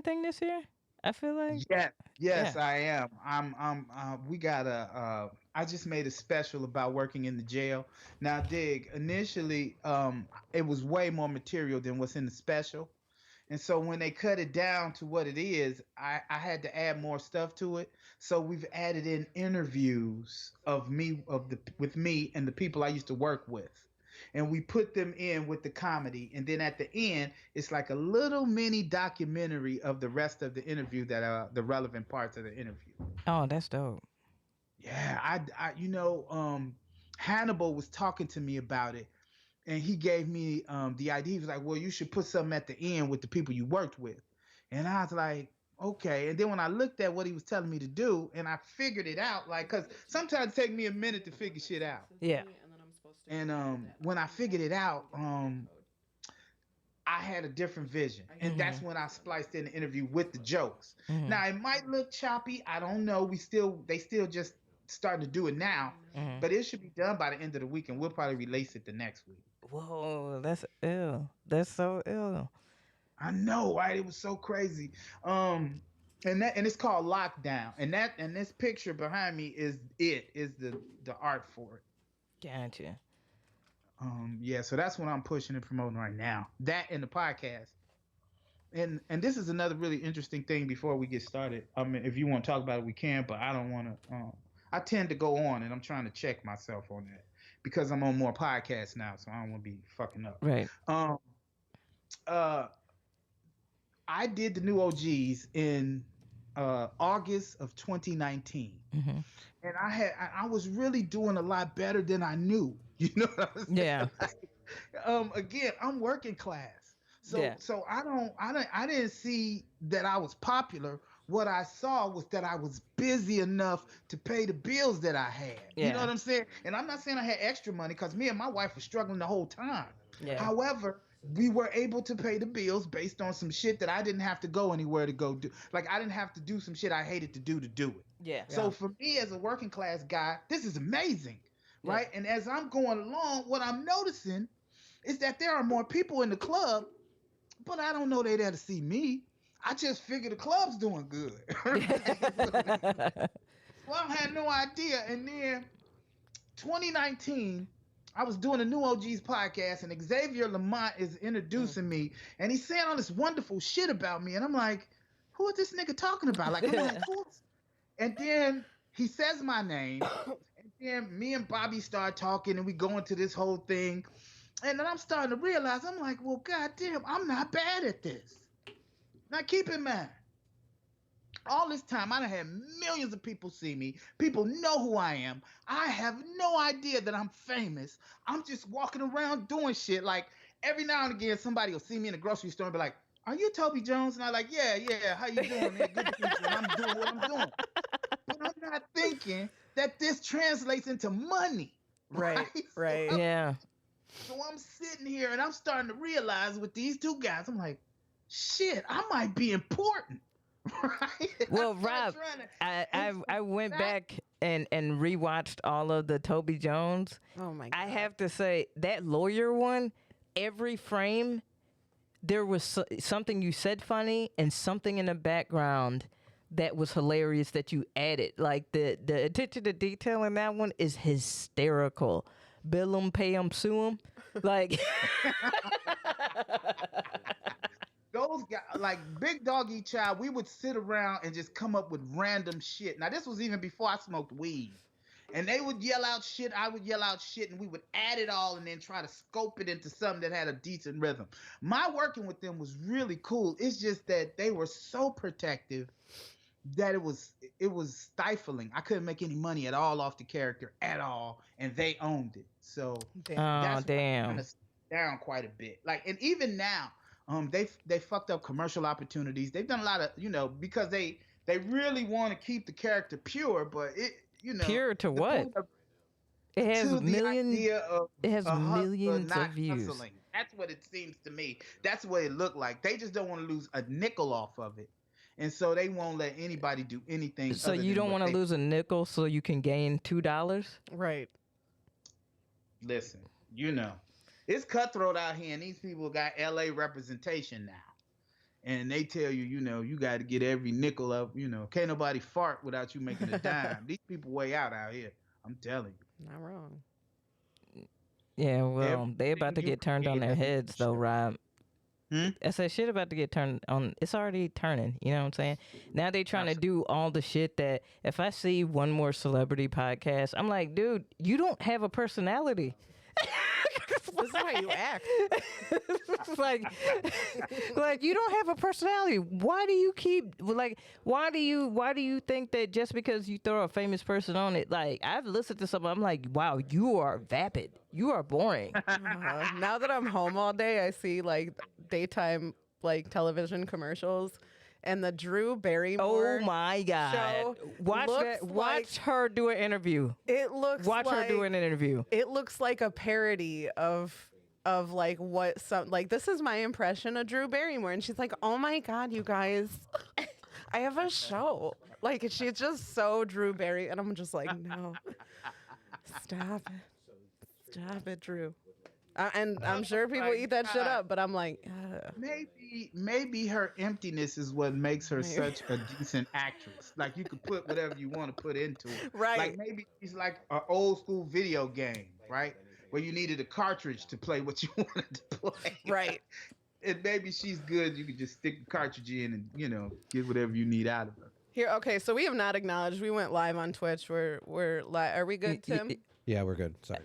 anything this year? I feel like. Yes, Yeah. I am. We got I just made a special about working in the jail. Now, dig, initially, it was way more material than what's in the special. And so when they cut it down to what it is, I had to add more stuff to it. So we've added in interviews with me and the people I used to work with. And we put them in with the comedy. And then at the end, it's like a little mini documentary of the rest of the interview that are the relevant parts of the interview. Oh, that's dope. Yeah, Hannibal was talking to me about it, and he gave me the idea. He was like, "Well, you should put something at the end with the people you worked with," and I was like, "Okay." And then when I looked at what he was telling me to do, and I figured it out, like, cause sometimes it take me a minute to figure shit out. Yeah. And when I figured it out, I had a different vision, and that's Mhm. when I spliced in the interview with the jokes. Mhm. Now it might look choppy. I don't know. They still just starting to do it now, Mhm. but it should be done by the end of the week, and we'll probably release it the next week. Whoa, that's ill. That's so ill. I know, right? It was so crazy. Um, and it's called Lockdown, and this picture behind me is the art for it. Gotcha. Yeah, so that's what I'm pushing and promoting right now. That and the podcast. And this is another really interesting thing before we get started. I mean, if you want to talk about it, we can, but I don't want to. I tend to go on, and I'm trying to check myself on that because I'm on more podcasts now, so I don't want to be fucking up. Right. Um, uh, I did the new OGs in August of 2019, Mhm. and I was really doing a lot better than I knew. You know what I'm Yeah. saying? Like, again, I'm working class, Yeah. so I didn't see that I was popular. What I saw was that I was busy enough to pay the bills that I had. You know Yeah. what I'm saying? And I'm not saying I had extra money because me and my wife were struggling the whole time. Yeah. However, we were able to pay the bills based on some shit that I didn't have to go anywhere to go do. Like I didn't have to do some shit I hated to do it. Yeah. So for me as a working class guy, this is amazing, Yeah. right? And as I'm going along, what I'm noticing is that there are more people in the club, but I don't know they there to see me. I just figure the club's doing good. Right? So I had no idea. And then 2019, I was doing a New OGs podcast, and Xavier Lamont is Mm. introducing me, and he's saying all this wonderful shit about me, and I'm like, who is this nigga talking about? Like, I'm like, who? And then he says my name, and then me and Bobby start talking, and we go into this whole thing, and then I'm starting to realize, I'm like, well, goddamn, I'm not bad at this. Now, keep in mind, all this time, I done had millions of people see me. People know who I am. I have no idea that I'm famous. I'm just walking around doing shit. Like every now and again, somebody will see me in the grocery store and be like, "Are you Toby Jones?" And I'm like, "Yeah, yeah. How you doing? Man? Good to meet you." And I'm doing what I'm doing, but I'm not thinking that this translates into money, right? Right, right. Yeah. So I'm sitting here and I'm starting to realize with these two guys, I'm like, shit, I might be important. Right? I Well, started Rob, trying to, I, and I so I went that, back and rewatched all of the Toby Jones. Oh my I god. have to say that lawyer one, every frame there was something you said funny and something in the background that was hilarious that you added. Like the attention to detail in that one is hysterical. Bill 'em, pay 'em, sue 'em. Like, those guys, like Big Dog Eat Child, we would sit around and just come up with random shit. Now, this was even before I smoked weed. And they would yell out shit, I would yell out shit, and we would add it all and then try to scope it into something that had a decent rhythm. My working with them was really cool. It's just that they were so protective that it was stifling. I couldn't make any money at all off the character at all, and they owned it. So Damn. oh that's why I kind damn. of down quite a bit. Like, and even now, they fucked up commercial opportunities. They've done a lot of, because they really want to keep the character pure, but Pure to the what? point of It has to the million. idea of It has a hustler millions not of views. hustling. That's what it seems to me. That's what it looked like. They just don't want to lose a nickel off of it. And so they won't let anybody do anything So other you than don't what want to they lose a nickel so you can gain $2? Right. listen. You know, it's cutthroat out here, and these people got LA representation now. and they tell you, you got to get every nickel up. Can't nobody fart without you making a dime. These people way out here. I'm telling you. Not wrong. Yeah, well, they about to Everything you get turned on create their has to be heads though, show. Rob. Hmm? I said shit about to get turned on. It's already turning. You know what I'm saying? Now they trying to do all the shit that if I see one more celebrity podcast, I'm like, dude, you don't have a personality. This is how you act. like you don't have a personality. Why do you keep why do you think that just because you throw a famous person on it? Like I've listened to some, I'm like, wow, you are vapid. You are boring. Now that I'm home all day, I see like daytime like television commercials, and the Drew Barrymore. Oh my God! Show Watch looks that. Watch her do an interview. It looks. Watch her do an interview. It looks like a parody of like what some like. This is my impression of Drew Barrymore, and she's like, "Oh my God, you guys, I have a show." Like she's just so Drew Barry, and I'm just like, no, stop it, Drew. And I'm sure people eat that shit up, but I'm like, maybe her emptiness is what makes her such a decent actress. Like you could put whatever you want to put into it. Right. Like maybe she's like an old school video game, right? Where you needed a cartridge to play what you wanted to play. Right. And maybe she's good. You could just stick the cartridge in and get whatever you need out of her. Here, okay, so we have not acknowledged we went live on Twitch. We're live. Are we good, Tim? Yeah, we're good. Sorry.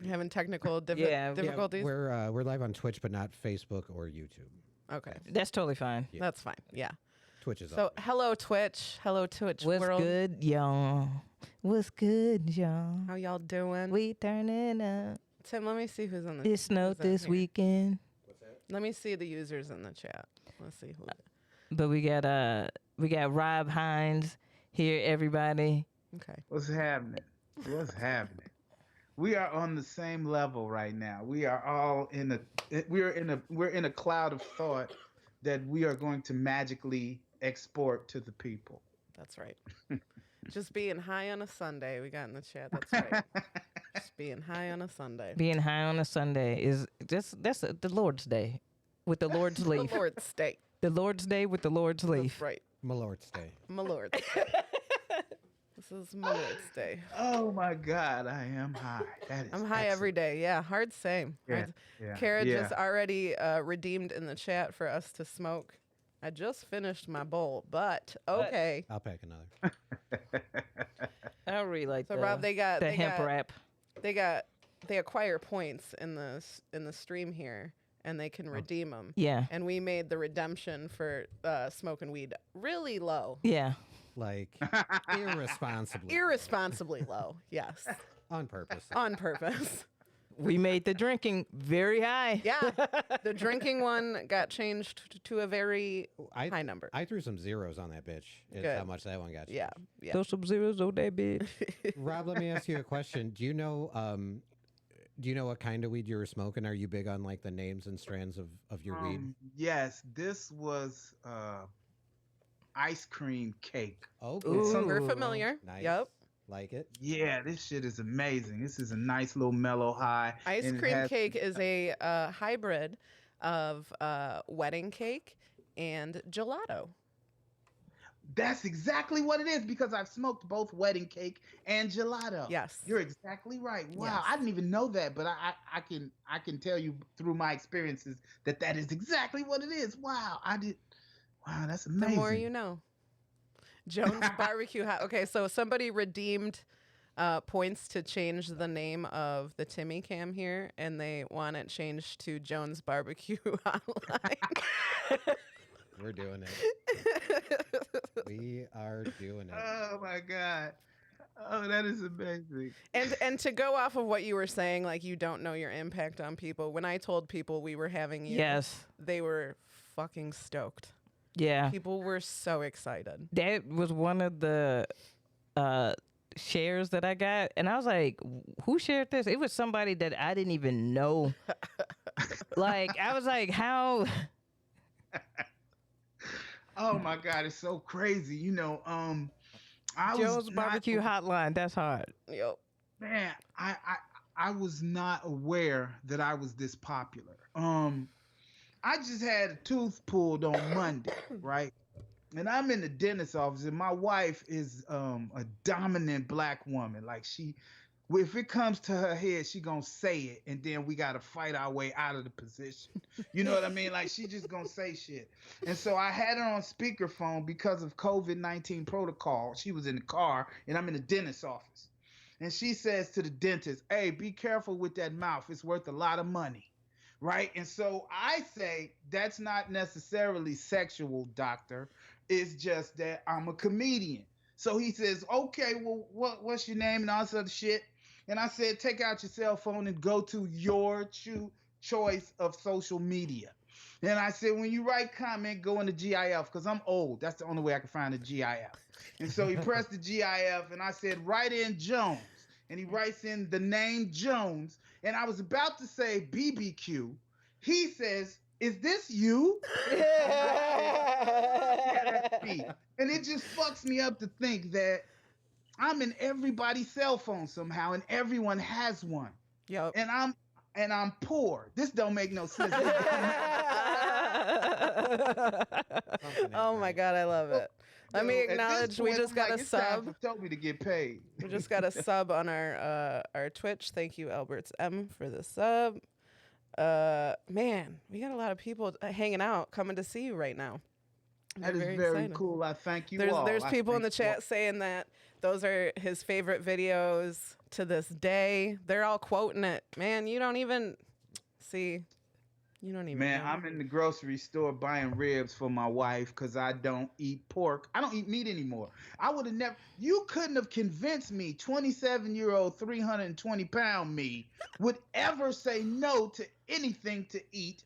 You having technical difficulties? Yeah, we're live on Twitch, but not Facebook or YouTube. Okay, That's totally fine. Yeah. that's fine. Yeah. Twitch is So up. hello Twitch What's world. good, y'all? What's good, y'all? How y'all doing? We turning up. Tim, let me see who's on the. It snowed who's on this here. weekend, Let me see the users in the chat. Let's see who. but we got Rob Hines here. Everybody. Okay. What's happening? What's happening? We are on the same level right now. We are all we're in a cloud of thought that we are going to magically export to the people. That's right. Just being high on a Sunday. We got in the chat. That's right. Just being high on a Sunday. Being high on a Sunday is that's the Lord's Day with the Lord's The leaf. Lord's Day. The Lord's Day with the Lord's leaf. That's right. My Lord's Day. My Lord's Day. This is my Lord's Day. Oh my God, I am high. That is I'm high every day. Yeah, hard same. Yeah, Kara yeah. just already redeemed in the chat for us to smoke. I just finished my bowl, but okay. I'll pack another. I really like So the, Rob, they hemp wrap. they acquire points in the stream here, and they can redeem them. Yeah. And we made the redemption for smoking weed really low, Yeah. Like, irresponsibly. irresponsibly low. Yes, On purpose. on purpose. We made the drinking very high. Yeah, the drinking one got changed to a very high number. I threw some zeros on that bitch. Is Good. how much that one got. Yeah, yeah. Throw some zeros on that bitch. Rob, let me ask you a question. Do you know what kind of weed you were smoking? Are you big on like the names and strands of your weed? Yes, this was ice cream cake. Oh, Ooh. good. We're familiar. Nice. Yep. Like it? Yeah, this shit is amazing. This is a nice little mellow high. Ice and it cream has- cake is a hybrid of wedding cake and gelato. That's exactly what it is because I've smoked both wedding cake and gelato. Yes. You're exactly right. Wow, Yes. I didn't even know that, but I can tell you through my experiences that is exactly what it is. Wow, Wow, that's amazing. The more you know. Jones Barbecue Hot. Okay, so somebody redeemed points to change the name of the Timmy Cam here, and they want it changed to Jones Barbecue Hotline. We're doing it. We are doing it. Oh my God. Oh, that is amazing. And to go off of what you were saying, like you don't know your impact on people. When I told people we were having you, Yes. they were fucking stoked. Yeah. People were so excited. That was one of the shares that I got. And I was like, who shared this? It was somebody that I didn't even know. Like, I was like, how? Oh my God, it's so crazy. Joe's Barbecue Hotline. That's hard. Yep. Man, I was not aware that I was this popular. I just had a tooth pulled on Monday, right? And I'm in the dentist's office, and my wife is a dominant black woman. Like if it comes to her head, she gonna say it, and then we gotta fight our way out of the position. You know what I mean? Like she just gonna say shit. And so I had her on speakerphone because of COVID-19 protocol. She was in the car, and I'm in the dentist's office, and she says to the dentist, "Hey, be careful with that mouth. It's worth a lot of money." Right? And so I say, that's not necessarily sexual, doctor. It's just that I'm a comedian. So he says, okay, well, what's your name and all this other shit? And I said, take out your cell phone and go to your choice of social media. And I said, when you write comment, go into GIF, because I'm old. That's the only way I can find a GIF. And so he pressed the GIF, and I said, write in Jones. And he writes in the name Jones. And I was about to say BBQ. He says, is this you? Yeah, that's me. And it just fucks me up to think that I'm in everybody's cell phone somehow, and everyone has one. Yep. And I'm poor. This don't make no sense. Oh my God, I love it. Let me acknowledge we just got a sub. Told me to get paid. We just got a sub on our Twitch. Thank you, Alberts M, for the sub. Man, we got a lot of people hanging out, coming to see you right now. That is very cool. I thank you all. There's people in the chat saying that those are his favorite videos to this day. They're all quoting it. Man, you don't even see. You don't even Man, know. I'm in the grocery store buying ribs for my wife because I don't eat pork. I don't eat meat anymore. I would have never, you couldn't have convinced me, 27-year-old, 320-pound me, would ever say no to anything to eat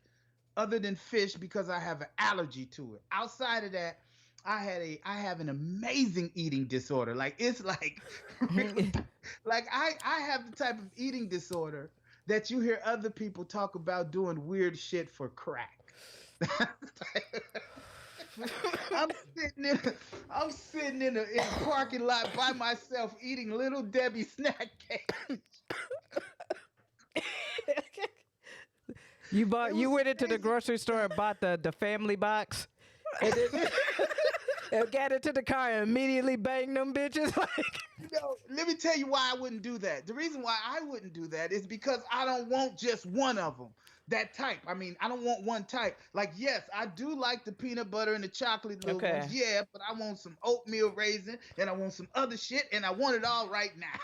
other than fish because I have an allergy to it. Outside of that, I have an amazing eating disorder. Like, it's like, like I have the type of eating disorder that you hear other people talk about doing weird shit for crack. I'm sitting in a parking lot by myself eating Little Debbie snack cakes. You went into the grocery store and bought the family box, and then and got into the car and immediately banged them bitches. Like, no, let me tell you why I wouldn't do that. The reason why I wouldn't do that is because I don't want just one of them. That type. I mean, I don't want one type. Like, yes, I do like the peanut butter and the chocolate little ones. Yeah, but I want some oatmeal raisin and I want some other shit and I want it all right now.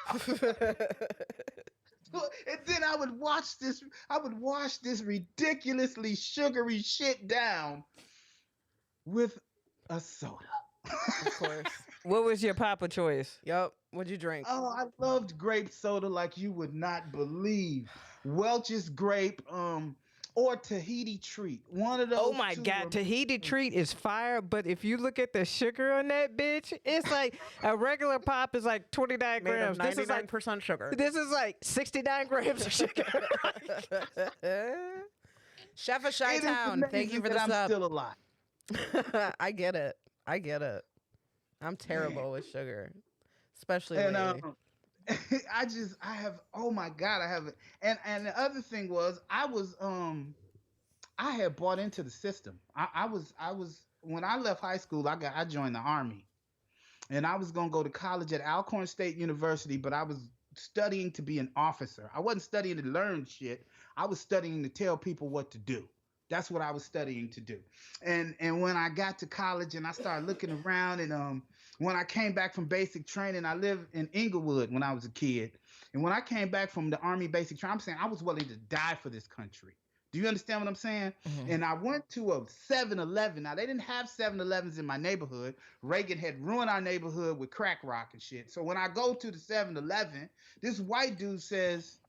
And then I would wash this ridiculously sugary shit down with a soda. Of course. what was your Papa choice? Yep. What'd you drink? Oh, I loved grape soda like you would not believe. Welch's grape, or Tahiti Treat. One of those. Oh my God, Tahiti Treat is fire, but if you look at the sugar on that bitch, it's like a regular pop is like 29 grams. This is like % sugar. This is like 69 grams of sugar. Chef of Chi-Town, thank you for the sub. I'm still alive. I get it. I'm terrible with sugar, especially and lately. I have, oh my God, I have it. And the other thing was I had bought into the system. I was when I left high school, I joined the Army, and I was gonna go to college at Alcorn State University, but I was studying to be an officer. I wasn't studying to learn shit. I was studying to tell people what to do. That's what I was studying to do. And when I got to college and I started looking around, and when I came back from basic training, I lived in Inglewood when I was a kid. And when I came back from the Army basic training, I'm saying I was willing to die for this country. Do you understand what I'm saying? Mm-hmm. And I went to a 7-Eleven. Now, they didn't have 7-Elevens in my neighborhood. Reagan had ruined our neighborhood with crack rock and shit. So when I go to the 7-Eleven, this white dude says,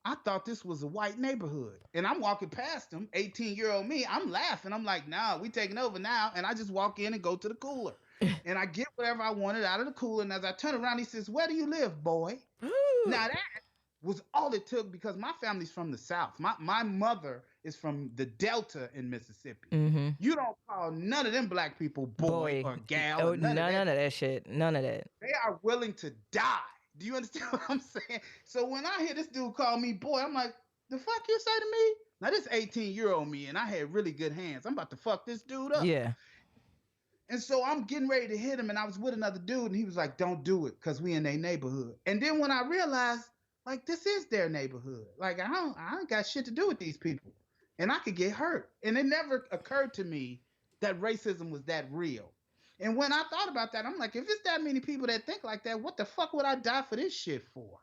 I thought this was a white neighborhood. And I'm walking past him, 18-year-old me. I'm laughing. I'm like, nah, we taking over now. And I just walk in and go to the cooler. And I get whatever I wanted out of the cooler. And as I turn around, he says, where do you live, boy? Now, that was all it took because my family's from the South. My mother is from the Delta in Mississippi. Mm-hmm. You don't call none of them black people boy or gal. Oh, none of that shit. None of that. They are willing to die. Do you understand what I'm saying? So when I hear this dude call me boy, I'm like, the fuck you say to me? Now this 18-year-old me, and I had really good hands. I'm about to fuck this dude up. Yeah. And so I'm getting ready to hit him, and I was with another dude, and he was like, "Don't do it, cause we in their neighborhood." And then when I realized, like, this is their neighborhood. Like, I ain't got shit to do with these people, and I could get hurt. And it never occurred to me that racism was that real. And when I thought about that, I'm like, if it's that many people that think like that, what the fuck would I die for this shit for?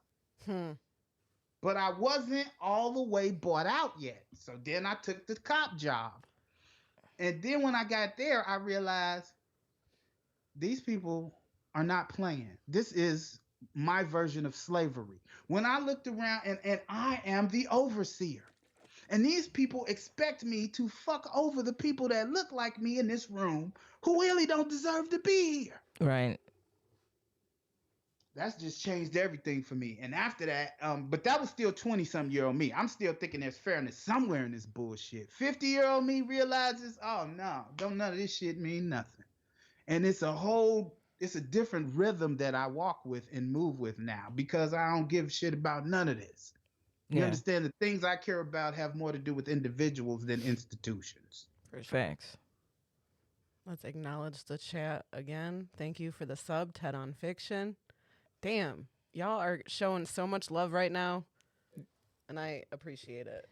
But I wasn't all the way bought out yet. So then I took the cop job. And then when I got there, I realized these people are not playing. This is my version of slavery. When I looked around, and I am the overseer. And these people expect me to fuck over the people that look like me in this room who really don't deserve to be here. Right. That's just changed everything for me. And after that, but that was still 20-some-year-old me. I'm still thinking there's fairness somewhere in this bullshit. 50-year-old me realizes, oh no, don't none of this shit mean nothing. And it's a different rhythm that I walk with and move with now because I don't give shit about none of this. You understand, the things I care about have more to do with individuals than institutions. For sure. Facts. Let's acknowledge the chat again. Thank you for the sub, Ted on Fiction. Damn, y'all are showing so much love right now, and I appreciate it.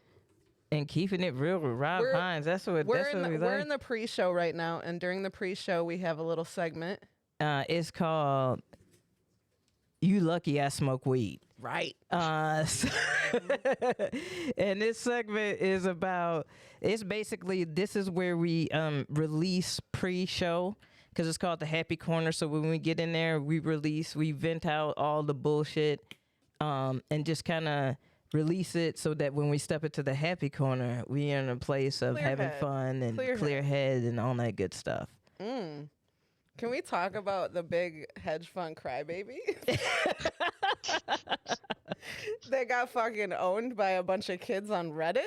And keeping it real with Rob Hines. That's what we like. We're in the pre-show right now, and during the pre-show, we have a little segment. It's called "You Lucky I Smoke Weed." Right. And this segment is about. It's basically this is where we release pre-show. Because it's called the Happy Corner. So when we get in there, we vent out all the bullshit and just kind of release it so that when we step into the Happy Corner, we are in a place of having fun and clear head and all that good stuff. Can we talk about the big hedge fund crybaby? They got fucking owned by a bunch of kids on Reddit?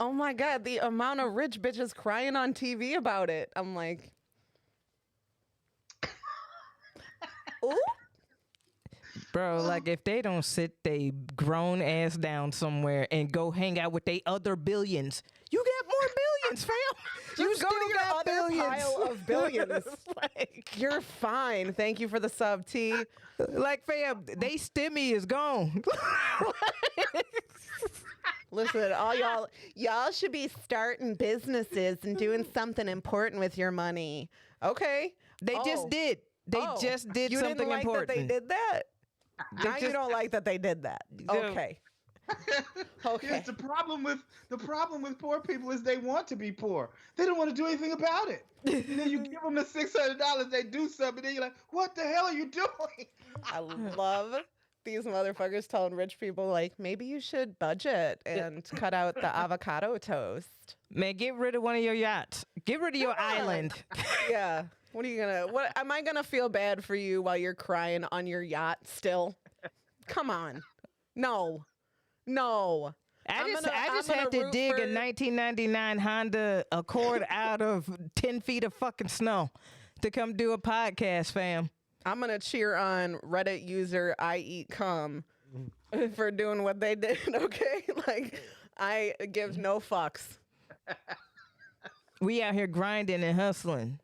Oh my God, the amount of rich bitches crying on TV about it. I'm like, ooh. Bro, like if they don't sit they grown ass down somewhere and go hang out with they other billions, you get more billions, fam. You Just go still to your got other billions. pile of billions. Like, You're fine. Thank you for the sub, T. like, fam, they stimmy is gone. Listen, all y'all should be starting businesses and doing something important with your money. Okay. They just did. They just did you something didn't like important. that they did that? Now you don't like that they did that. Okay. Okay. Yes, the problem with poor people is they want to be poor. They don't want to do anything about it. And then you give them the $600, they do something, and then you're like, "What the hell are you doing?" I love these motherfuckers telling rich people, like, maybe you should budget and cut out the avocado toast. Man, get rid of one of your yachts. Get rid of your island. Yeah. What am I gonna feel bad for you while you're crying on your yacht still? Come on. No. I just had to dig a 1999 Honda Accord out of 10 feet of fucking snow to come do a podcast, fam. I'm gonna cheer on Reddit user I Eat Cum for doing what they did. Okay, like I give no fucks. We out here grinding and hustling,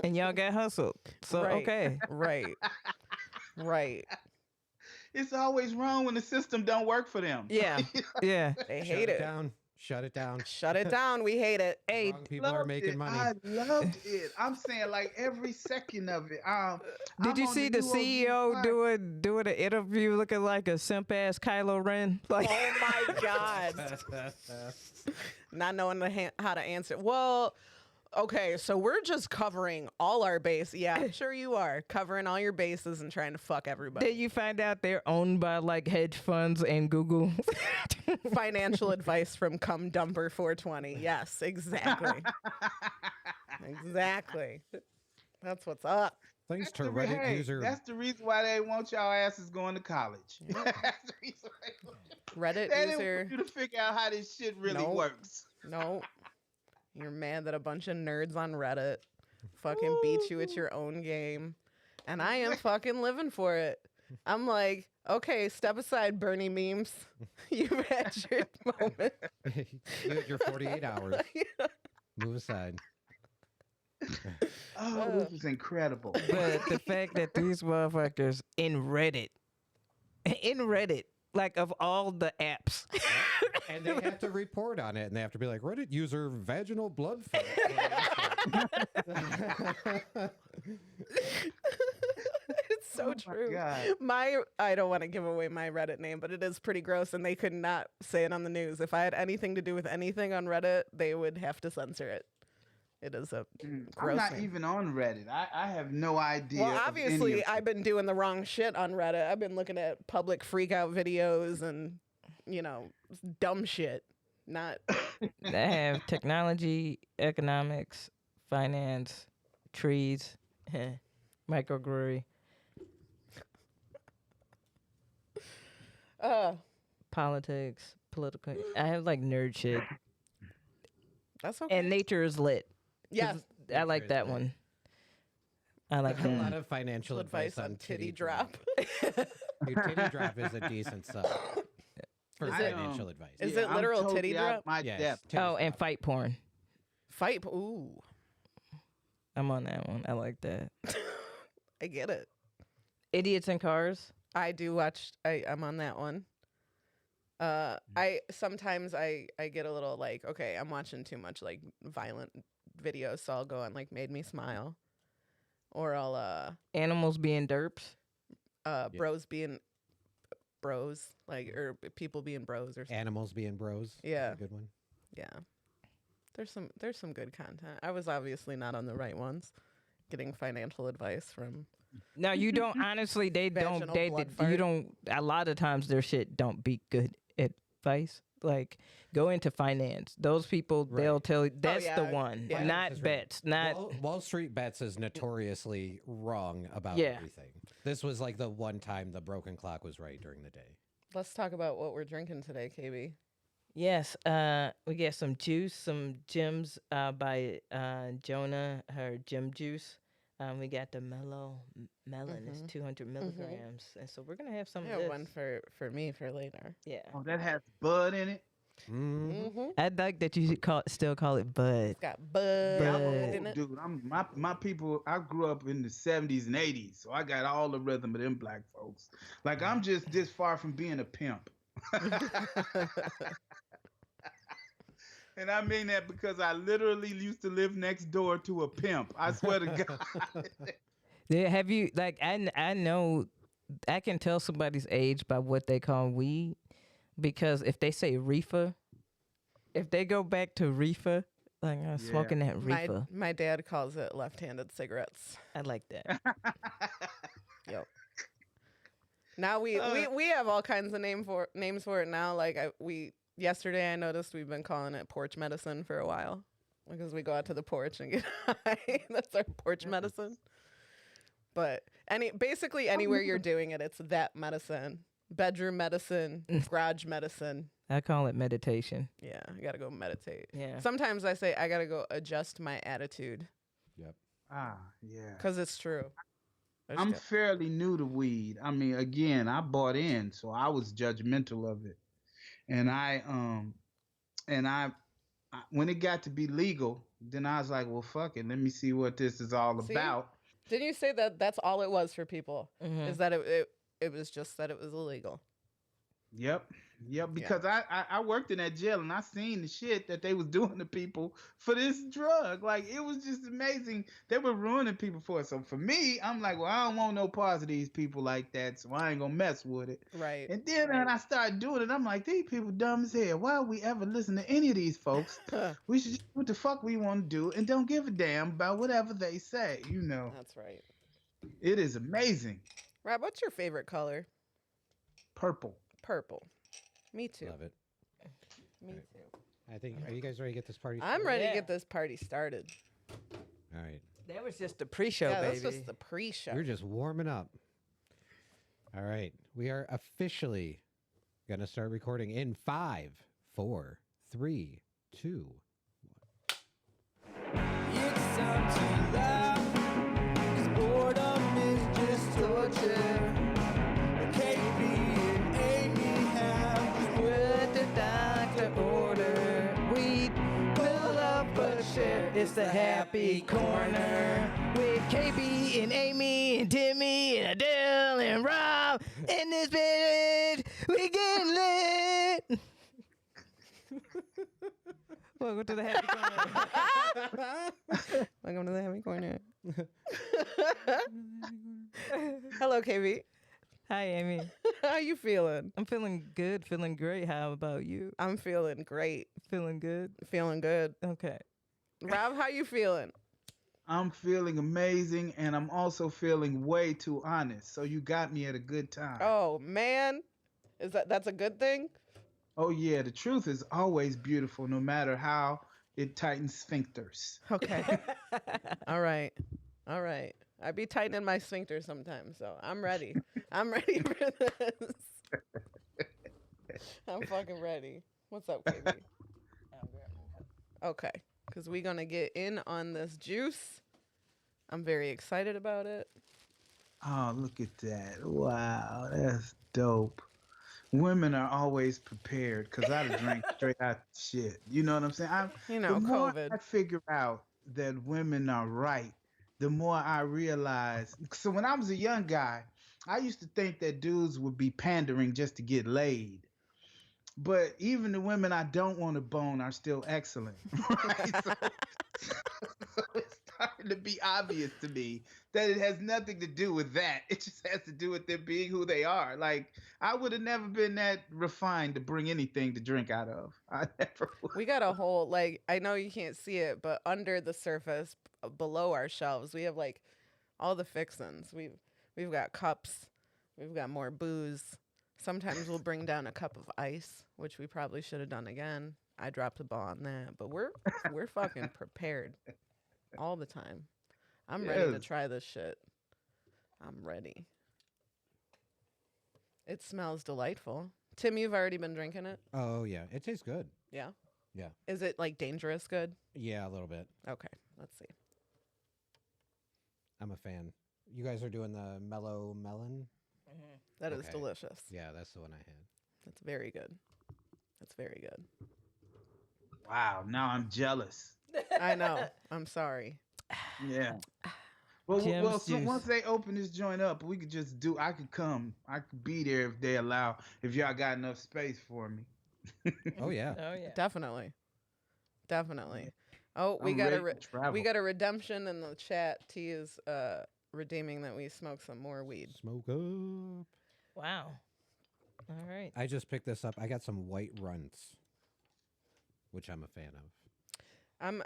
and y'all got hustled. So Right. okay, right. It's always wrong when the system don't work for them. yeah. They hate it. Shut it down. Shut it down. We hate it. Hey, Wrong people are making money. I loved it. I'm saying like every second of it. did you see the CEO doing an interview looking like a simp ass Kylo Ren? Like, Oh my God. Not knowing how to answer. Well, okay, so we're just covering all our base. Yeah, sure you are. Covering all your bases and trying to fuck everybody. did you find out they're owned by like hedge funds and Google? Financial advice from Cum Dumper 420. Yes, exactly. Exactly. That's what's up. Thanks to Reddit user. That's the reason why they want y'all asses going to college. That's the reason why Reddit they didn't user. want you to figure out how this shit really Nope. works. No. You're mad that a bunch of nerds on Reddit fucking beat you at your own game. And I am fucking living for it. I'm like, Okay, step aside, Bernie memes. You've had your moment. You had your 48 hours. Move aside. Oh, this is incredible. But the fact that these motherfuckers in Reddit, like of all the apps, And they have to report on it, and they have to be like, Reddit user vaginal blood flow. It's so true. God. I don't want to give away my Reddit name, but it is pretty gross, and they could not say it on the news. If I had anything to do with anything on Reddit, they would have to censor it. It is a gross I'm not name. even on Reddit. I have no idea. Well, of any obviously, of I've been doing the wrong shit on Reddit. I've been looking at public freak out videos and, dumb shit. Not. they have technology, economics, finance, trees, microbrewery, politics, political. I have like nerd shit, That's okay. and nature is lit. 'Cause Yes. I like is that lit. one. I like A lot that. of financial Advice on titty drop. Dude, titty drop is a decent sub for Is it- financial advice. Is it I'm literal totally titty out drop? of my Yes, depth. titty Oh, and drop. fight porn. Fight. Ooh, I'm on that one. I like that. I get it. Idiots in cars. I do watch. I'm on that one. I sometimes I get a little like, okay, I'm watching too much like violent videos, so I'll go on like Made Me Smile, or I'll Animals being derps. bros being bros, like, or people being bros or something. Animals being bros. That's Yeah. a good one. Yeah. There's some good content. I was obviously not on the right ones, getting financial advice from. No, you don't. Honestly, they don't. Vaginal They blood you fart. don't. A lot of times, their shit don't be good advice. Like, go into finance. Those people, they'll Right. tell you that's the yeah, one. yeah. Not That's right. bets. Not. Wall Street Bets is notoriously wrong about Yeah. everything. This was like the one time the broken clock was right during the day. Let's talk about what we're drinking today, KB. Yes. We get some juice, some gems by Jonah. Her gem juice. We got the mellow melon. It's 200 milligrams, and so we're gonna have some I of have this. one for me for later. Yeah. Oh, that has bud in it. Mm-hmm. I like that you still call it bud. It's got bud Bud. in it. Dude, my people. I grew up in the 70s and 80s, so I got all the rhythm of them black folks. Like I'm just this far from being a pimp. And I mean that because I literally used to live next door to a pimp. I swear to God. Yeah, have you like I know I can tell somebody's age by what they call weed because if they say reefer, if they go back to reefer, like I'm smoking that reefer. My dad calls it left-handed cigarettes. I like that. Yep. Now we have all kinds of names for it now. Like yesterday I noticed we've been calling it porch medicine for a while because we go out to the porch and get high. That's our porch medicine. But basically anywhere you're doing it, it's that medicine. Bedroom medicine, garage medicine. I call it meditation. Yeah, I gotta go meditate. Yeah. Sometimes I say I gotta go adjust my attitude Yep. Yeah. because it's true. I'm fairly new to weed. I mean, again, I bought in, so I was judgmental of it. And I when it got to be legal, then I was like, well, fuck it. Let me see what this is all See? about. Didn't you say that that's all it was for people? Mhm. Is that it was just that it was illegal. Yep. Because I worked in that jail and I seen the shit that they was doing to people for this drug. Like it was just amazing. They were ruining people for it. So for me, I'm like, well, I don't want no parts of these people like that, so I ain't gonna mess with it. Right. And then when I started doing it, I'm like, these people dumb as hell. Why would we ever listen to any of these folks? We should just do what the fuck we want to do and don't give a damn about whatever they say. You know, That's right. it is amazing. Rob, what's your favorite color? Purple. Purple. Me too. Love it. Me Right. too. I think. Are you guys ready to get this party? I'm started? ready Yeah. to get this party started. All right. That was just the pre-show, Yeah, baby. that's just the pre-show. We're just warming up. All right. We are officially gonna start recording in 5, 4, 3, 2. It's time to laugh, 'cause boredom is just torture. KB share. It's the Happy Corner with KB and Amy and Timmy and Adele and Rob. In this bitch, we getting lit. Welcome to the Happy Corner. Welcome to the Happy Corner. Hello, KB. Hi, Amy. How you feeling? I'm feeling good, feeling great. How about you? I'm feeling great. Feeling good? Feeling good. Okay. Rob, how you feeling? I'm feeling amazing, and I'm also feeling way too honest. So you got me at a good time. Oh man, that's a good thing? Oh yeah, the truth is always beautiful, no matter how it tightens sphincters. Okay. All right. All right. I be tightening my sphincter sometimes, so I'm ready. I'm ready for this. I'm fucking ready. What's up, KB? Okay, because we're going to get in on this juice. I'm very excited about it. Oh, look at that! Wow, that's dope. Women are always prepared because I drank straight out the shit. You know what I'm saying? You know, The more COVID. I figure out that women are right, the more I realize. So when I was a young guy, I used to think that dudes would be pandering just to get laid. But even the women I don't want to bone are still excellent. Right? So it's starting to be obvious to me that it has nothing to do with that. It just has to do with them being who they are. Like, I would have never been that refined to bring anything to drink out of. I never would. We got a whole, like, I know you can't see it, but under the surface, below our shelves, we have, like, all the fixins. We've got cups. We've got more booze. Sometimes we'll bring down a cup of ice, which we probably should have done again. I dropped the ball on that, but we're fucking prepared all the time. I'm ready to Yes. try this shit. I'm ready. It smells delightful. Tim, you've already been drinking it? Oh yeah, it tastes good. Yeah? Yeah. Is it like dangerous good? Yeah, a little bit. Okay, let's see. I'm a fan. You guys are doing the mellow melon. That is Okay. delicious. Yeah, that's the one I had. That's very good. That's very good. Wow, now I'm jealous. I know. I'm sorry. Yeah. Well, Jim's so juice. once they open this joint up, we could just do. I could come. I could be there if they allow. If y'all got enough space for me. Oh yeah. Oh, yeah. Definitely. Definitely. Oh, we I'm got ready to travel. we got a redemption in the chat. T is redeeming that we smoke some more weed. Smoke up. Wow. All right. I just picked this up. I got some white runts, which I'm a fan of.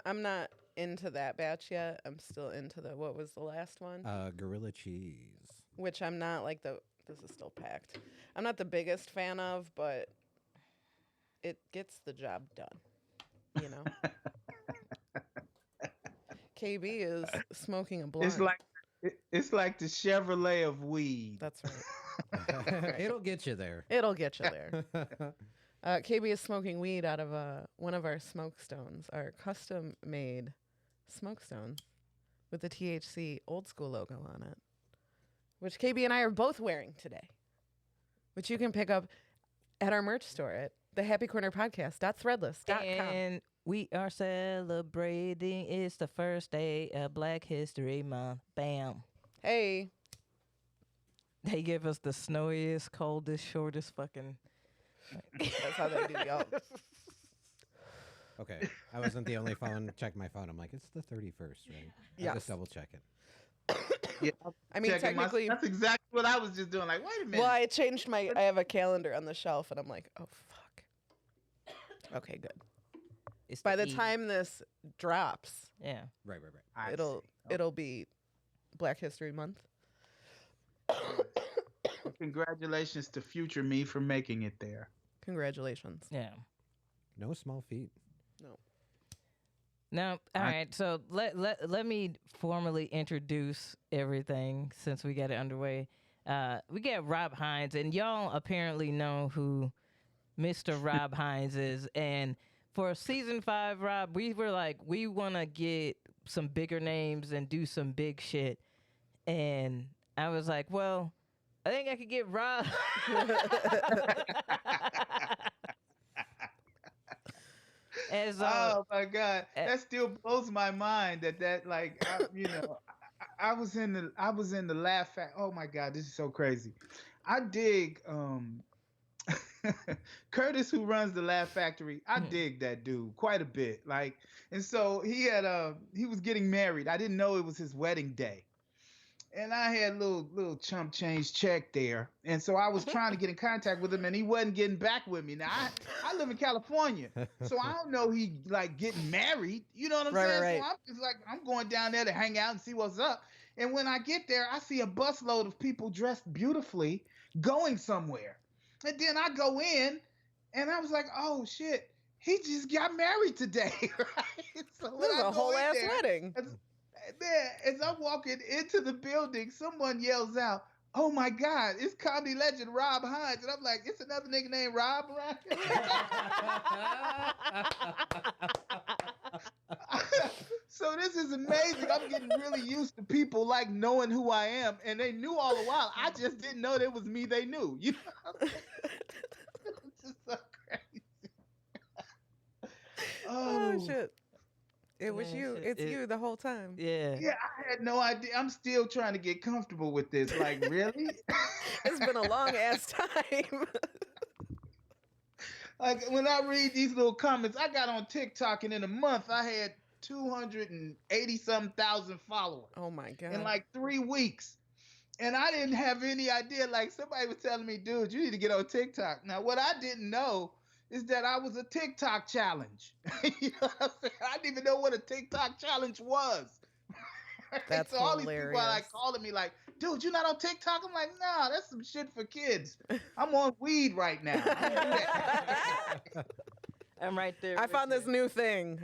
I'm not into that batch yet. I'm still into the what was the last one? Gorilla cheese. Which I'm not like this is still packed. I'm not the biggest fan of, but it gets the job done. You know. KB is smoking a blunt. It's like the Chevrolet of weed. That's right. It'll get you there. It'll get you there. KB is smoking weed out of one of our smoke stones, our custom made smoke stone with the THC old school logo on it, which KB and I are both wearing today, which you can pick up at our merch store at thehappycornerpodcast.threadless.com. And we are celebrating. It's the first day of Black History Month. Bam. Hey, They give us the snowiest, coldest, shortest fucking. that's how they do y'all. Okay, I wasn't the only phone. Check my phone. I'm like, it's the 31st, right? Yes. I'll just double check it. Yeah, I mean, checking technically, that's exactly what I was just doing. Like, wait a minute. well, I changed I have a calendar on the shelf, and I'm like, oh, fuck. Okay, good. It's By the E. time this drops, Yeah. Right. I it'll see. it'll be Black History Month. Congratulations to future me for making it there. Congratulations. Yeah. No small feat. No. Now, all right. So let me formally introduce everything since we got it underway. We got Rob Hines, and y'all apparently know who Mr. Rob Hines is. And for season 5, Rob, we were like, we want to get some bigger names and do some big shit. And I was like, well, I think I could get Rob. As Oh my God, a- that still blows my mind. That like I was in the Laugh Factory. Oh my God, this is so crazy. I dig Curtis, who runs the Laugh Factory. I dig that dude quite a bit. Like, and so he was getting married. I didn't know it was his wedding day. And I had little chump change check there, and so I was trying to get in contact with him, and he wasn't getting back with me. Now I live in California, so I don't know he like getting married. You know what I'm Right, saying? right. So I'm just like I'm going down there to hang out and see what's up. And when I get there, I see a busload of people dressed beautifully going somewhere, and then I go in, and I was like, oh shit, he just got married today, right? So when This is I a go whole in ass there, wedding. man, as I'm walking into the building, someone yells out, "Oh my God, it's comedy legend Rob Hines." And I'm like, it's another nigga named Rob around here. So this is amazing. I'm getting really used to people like knowing who I am, and they knew all the while. I just didn't know that was me they knew. You know? It's just so crazy. Oh Oh. shit. It was Man, you. shit, It's you the whole time. yeah. Yeah, I had no idea. I'm still trying to get comfortable with this. Like, really? It's been a long ass time. Like when I read these little comments, I got on TikTok and in a month I had 280 some thousand followers Oh my god. in like 3 weeks. And I didn't have any idea. Like somebody was telling me, dude, you need to get on TikTok. Now, what I didn't know is that I was a TikTok challenge. You know what I'm saying? I didn't even know what a TikTok challenge was. That's so all these people are hilarious. like calling me like, dude, you're not on TikTok? I'm like, nah, that's some shit for kids. I'm on weed right now. I don't do that. I'm right there. I with found you. this new thing.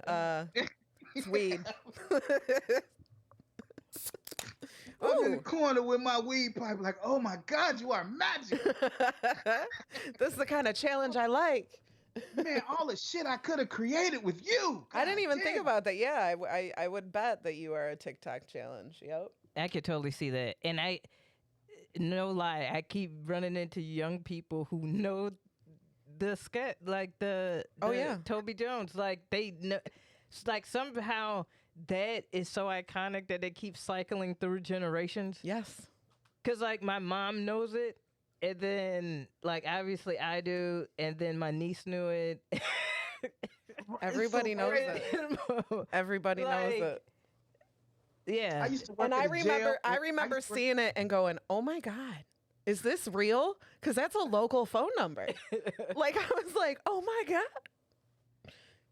It's weed. I'm in the Ooh. corner with my weed pipe, like, oh my God, you are magic. This is the kind of challenge I like. Man, all the shit I could have created with you. I didn't God even think damn. about that. Yeah, I would bet that you are a TikTok challenge. Yep. I could totally see that. And no lie, I keep running into young people who know the sketch, like Oh, yeah. Toby Jones. Like they know, it's like somehow that is so iconic that it keeps cycling through generations. Yes. Cause like my mom knows it, and then like obviously I do, and then my niece knew it. Everybody knows crazy. it. Everybody knows Like, it. Yeah. I used to work And at I a jail. remember used to work- seeing it and going, "Oh my god, is this real?" Because that's a local phone number. Like I was like, "Oh my god."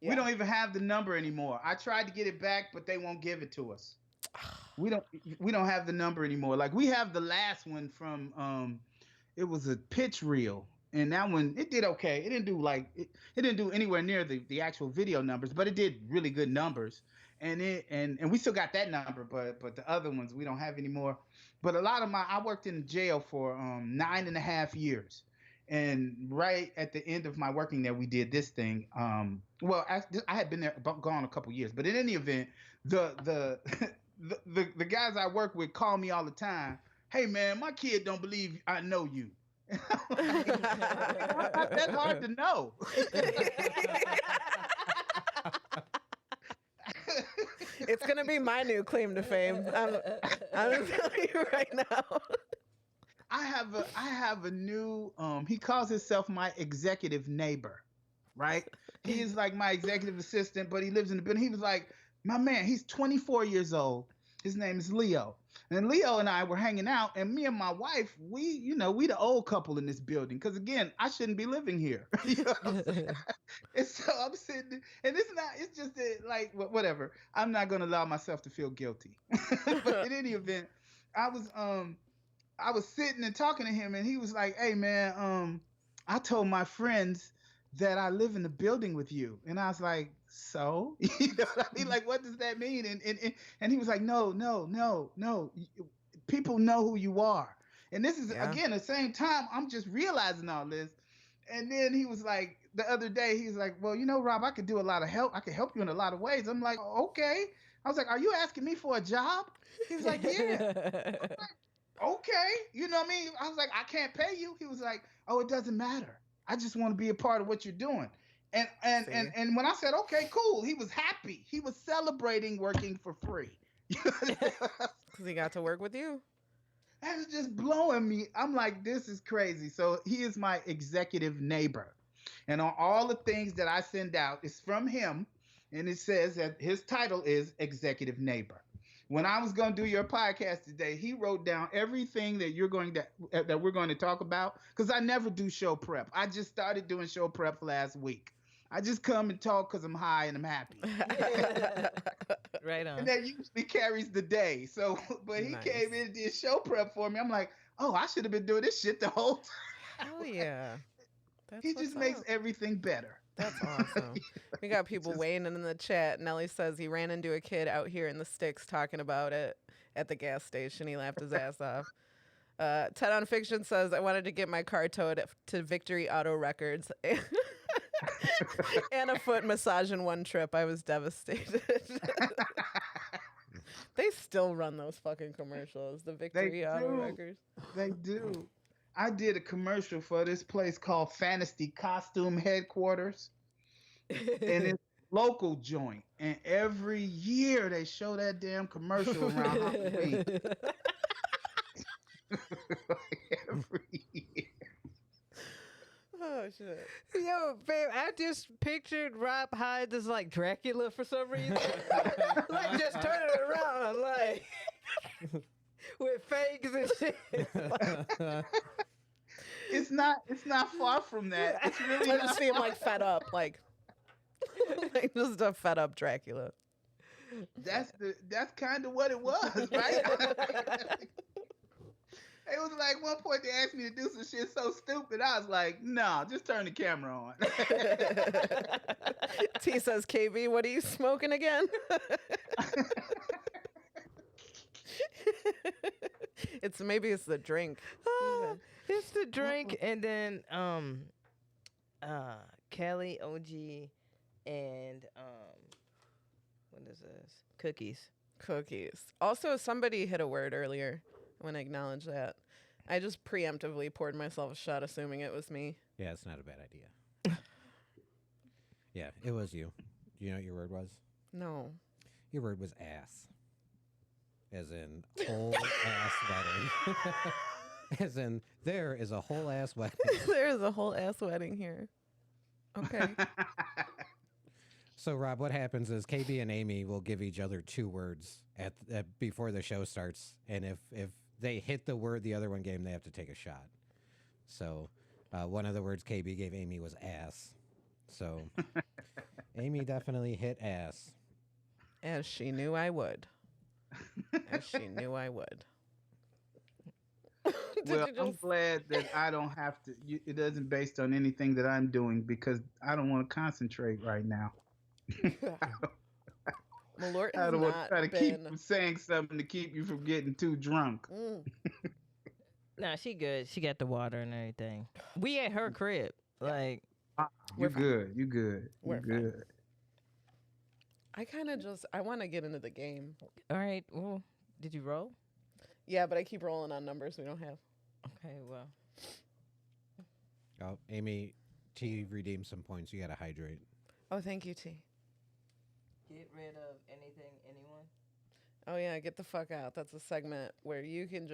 We don't even have the number anymore. I tried to get it back, but they won't give it to us. We don't have the number anymore. Like we have the last one from it was a pitch reel. And that one it did okay. It didn't do like it didn't do anywhere near the actual video numbers, but it did really good numbers. And we still got that number, but the other ones we don't have anymore. But a lot of I worked in jail for 9.5 years. And right at the end of my working there, we did this thing. Well, I had been there, gone a couple years, but in any event, the the guys I work with call me all the time. Hey man, my kid don't believe I know you. Like, not that hard to know. It's gonna be my new claim to fame. I'm telling you right now. I have a new he calls himself my executive neighbor, right? He is like my executive assistant, but he lives in the building. He was like, my man, he's 24 years old. His name is Leo. And Leo and I were hanging out, and me and my wife, we the old couple in this building. Because again, I shouldn't be living here. You know what I'm saying? And so I'm sitting, and it's just like, whatever. I'm not going to allow myself to feel guilty. But in any event, I was sitting and talking to him, and he was like, "Hey man, I told my friends that I live in the building with you," and I was like, "So?" You know what I mean? Like, what does that mean? And he was like, "No, people know who you are." And this is again the same time I'm just realizing all this. And then he was like, the other day, he was like, "Well, Rob, I could do a lot of help. I could help you in a lot of ways." I'm like, "Okay." I was like, "Are you asking me for a job?" He was like, "Yeah." Okay, you know what I mean? I was like, I can't pay you. He was like, oh, it doesn't matter. I just want to be a part of what you're doing. And when I said, okay, cool, he was happy. He was celebrating working for free. Because he got to work with you. That was just blowing me. I'm like, this is crazy. So he is my executive neighbor. And on all the things that I send out, it's from him. And it says that his title is executive neighbor. When I was going to do your podcast today, he wrote down everything that we're going to talk about, because I never do show prep. I just started doing show prep last week. I just come and talk because I'm high and I'm happy. Right on. And that usually carries the day. So, but he came in and did show prep for me. I'm like, oh, I should have been doing this shit the whole time. Hell yeah. He just makes everything better. That's awesome. We got people weighing in the chat. Nelly says he ran into a kid out here in the sticks talking about it at the gas station. He laughed his ass off. Ted on Fiction says, I wanted to get my car towed to Victory Auto Records and a foot massage in one trip. I was devastated. They still run those fucking commercials, the Victory Auto Records. They do. I did a commercial for this place called Fantasy Costume Headquarters. And it's a local joint. And every year they show that damn commercial around Halloween. Every year. Oh, shit. Yo, babe, I just pictured Rob Hines as like Dracula for some reason. Like just turning it around, like with fangs and shit. It's not far from that. It's really I just see him like fed up, like just a fed up Dracula. That's kind of what it was, right? It was like one point they asked me to do some shit so stupid. I was like, no, just turn the camera on. T says, KB, what are you smoking again? Maybe it's the drink. It's the drink, and then Kelly, OG, and what is this? Cookies. Also, somebody hit a word earlier. I want to acknowledge that. I just preemptively poured myself a shot, assuming it was me. Yeah, it's not a bad idea. Yeah, it was you. Do you know what your word was? No. Your word was ass. As in whole ass wedding. As in there is a whole ass wedding. There is a whole ass wedding here. Okay. So, Rob, what happens is KB and Aimee will give each other 2 words before the show starts, and if they hit the word the other one gave them, they have to take a shot. So, one of the words KB gave Aimee was ass. So, Aimee definitely hit ass. As she knew I would. As she knew I would. Well, I'm glad that I don't have to. It doesn't based on anything that I'm doing, because I don't want to concentrate right now. Malort I don't want to try to keep been... from saying something to keep you from getting too drunk. Nah, she good. She got the water and everything. We at her crib. Like, You good. You good. We're You good. I want to get into the game. all right, well, did you roll? Yeah, but I keep rolling on numbers we don't have. Okay, well. Oh, Aimee, T redeemed some points. You got to hydrate. Oh, thank you, T. Get rid of anything, anyone? Oh yeah, get the fuck out. That's a segment where you can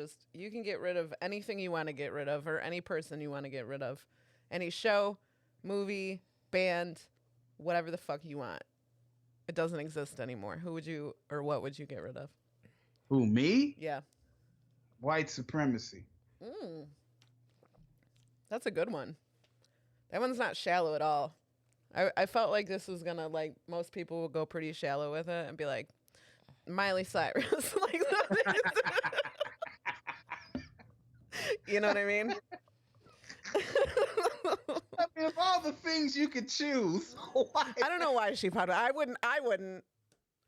get rid of anything you want to get rid of, or any person you want to get rid of. Any show, movie, band, whatever the fuck you want. It doesn't exist anymore. Who would you, or what would you get rid of? Who, me? Yeah. White supremacy. That's a good one. That one's not shallow at all. I felt like this was gonna, like, most people would go pretty shallow with it and be like, Miley Cyrus. Like, you know what I mean? I mean, of all the things you could choose, why? I don't know why she probably. I wouldn't.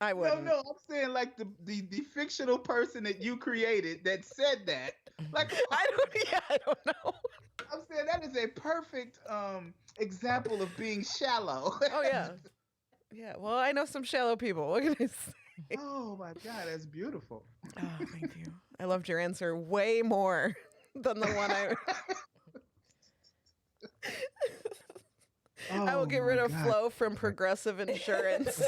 No, I'm saying like the fictional person that you created that said that. Like, I don't know. I'm saying that is a perfect example of being shallow. Oh yeah, yeah. Well, I know some shallow people. What can I say? Oh my God, that's beautiful. Oh, thank you. I loved your answer way more than the one I. I will Oh get rid my of God. Flo from Progressive Insurance.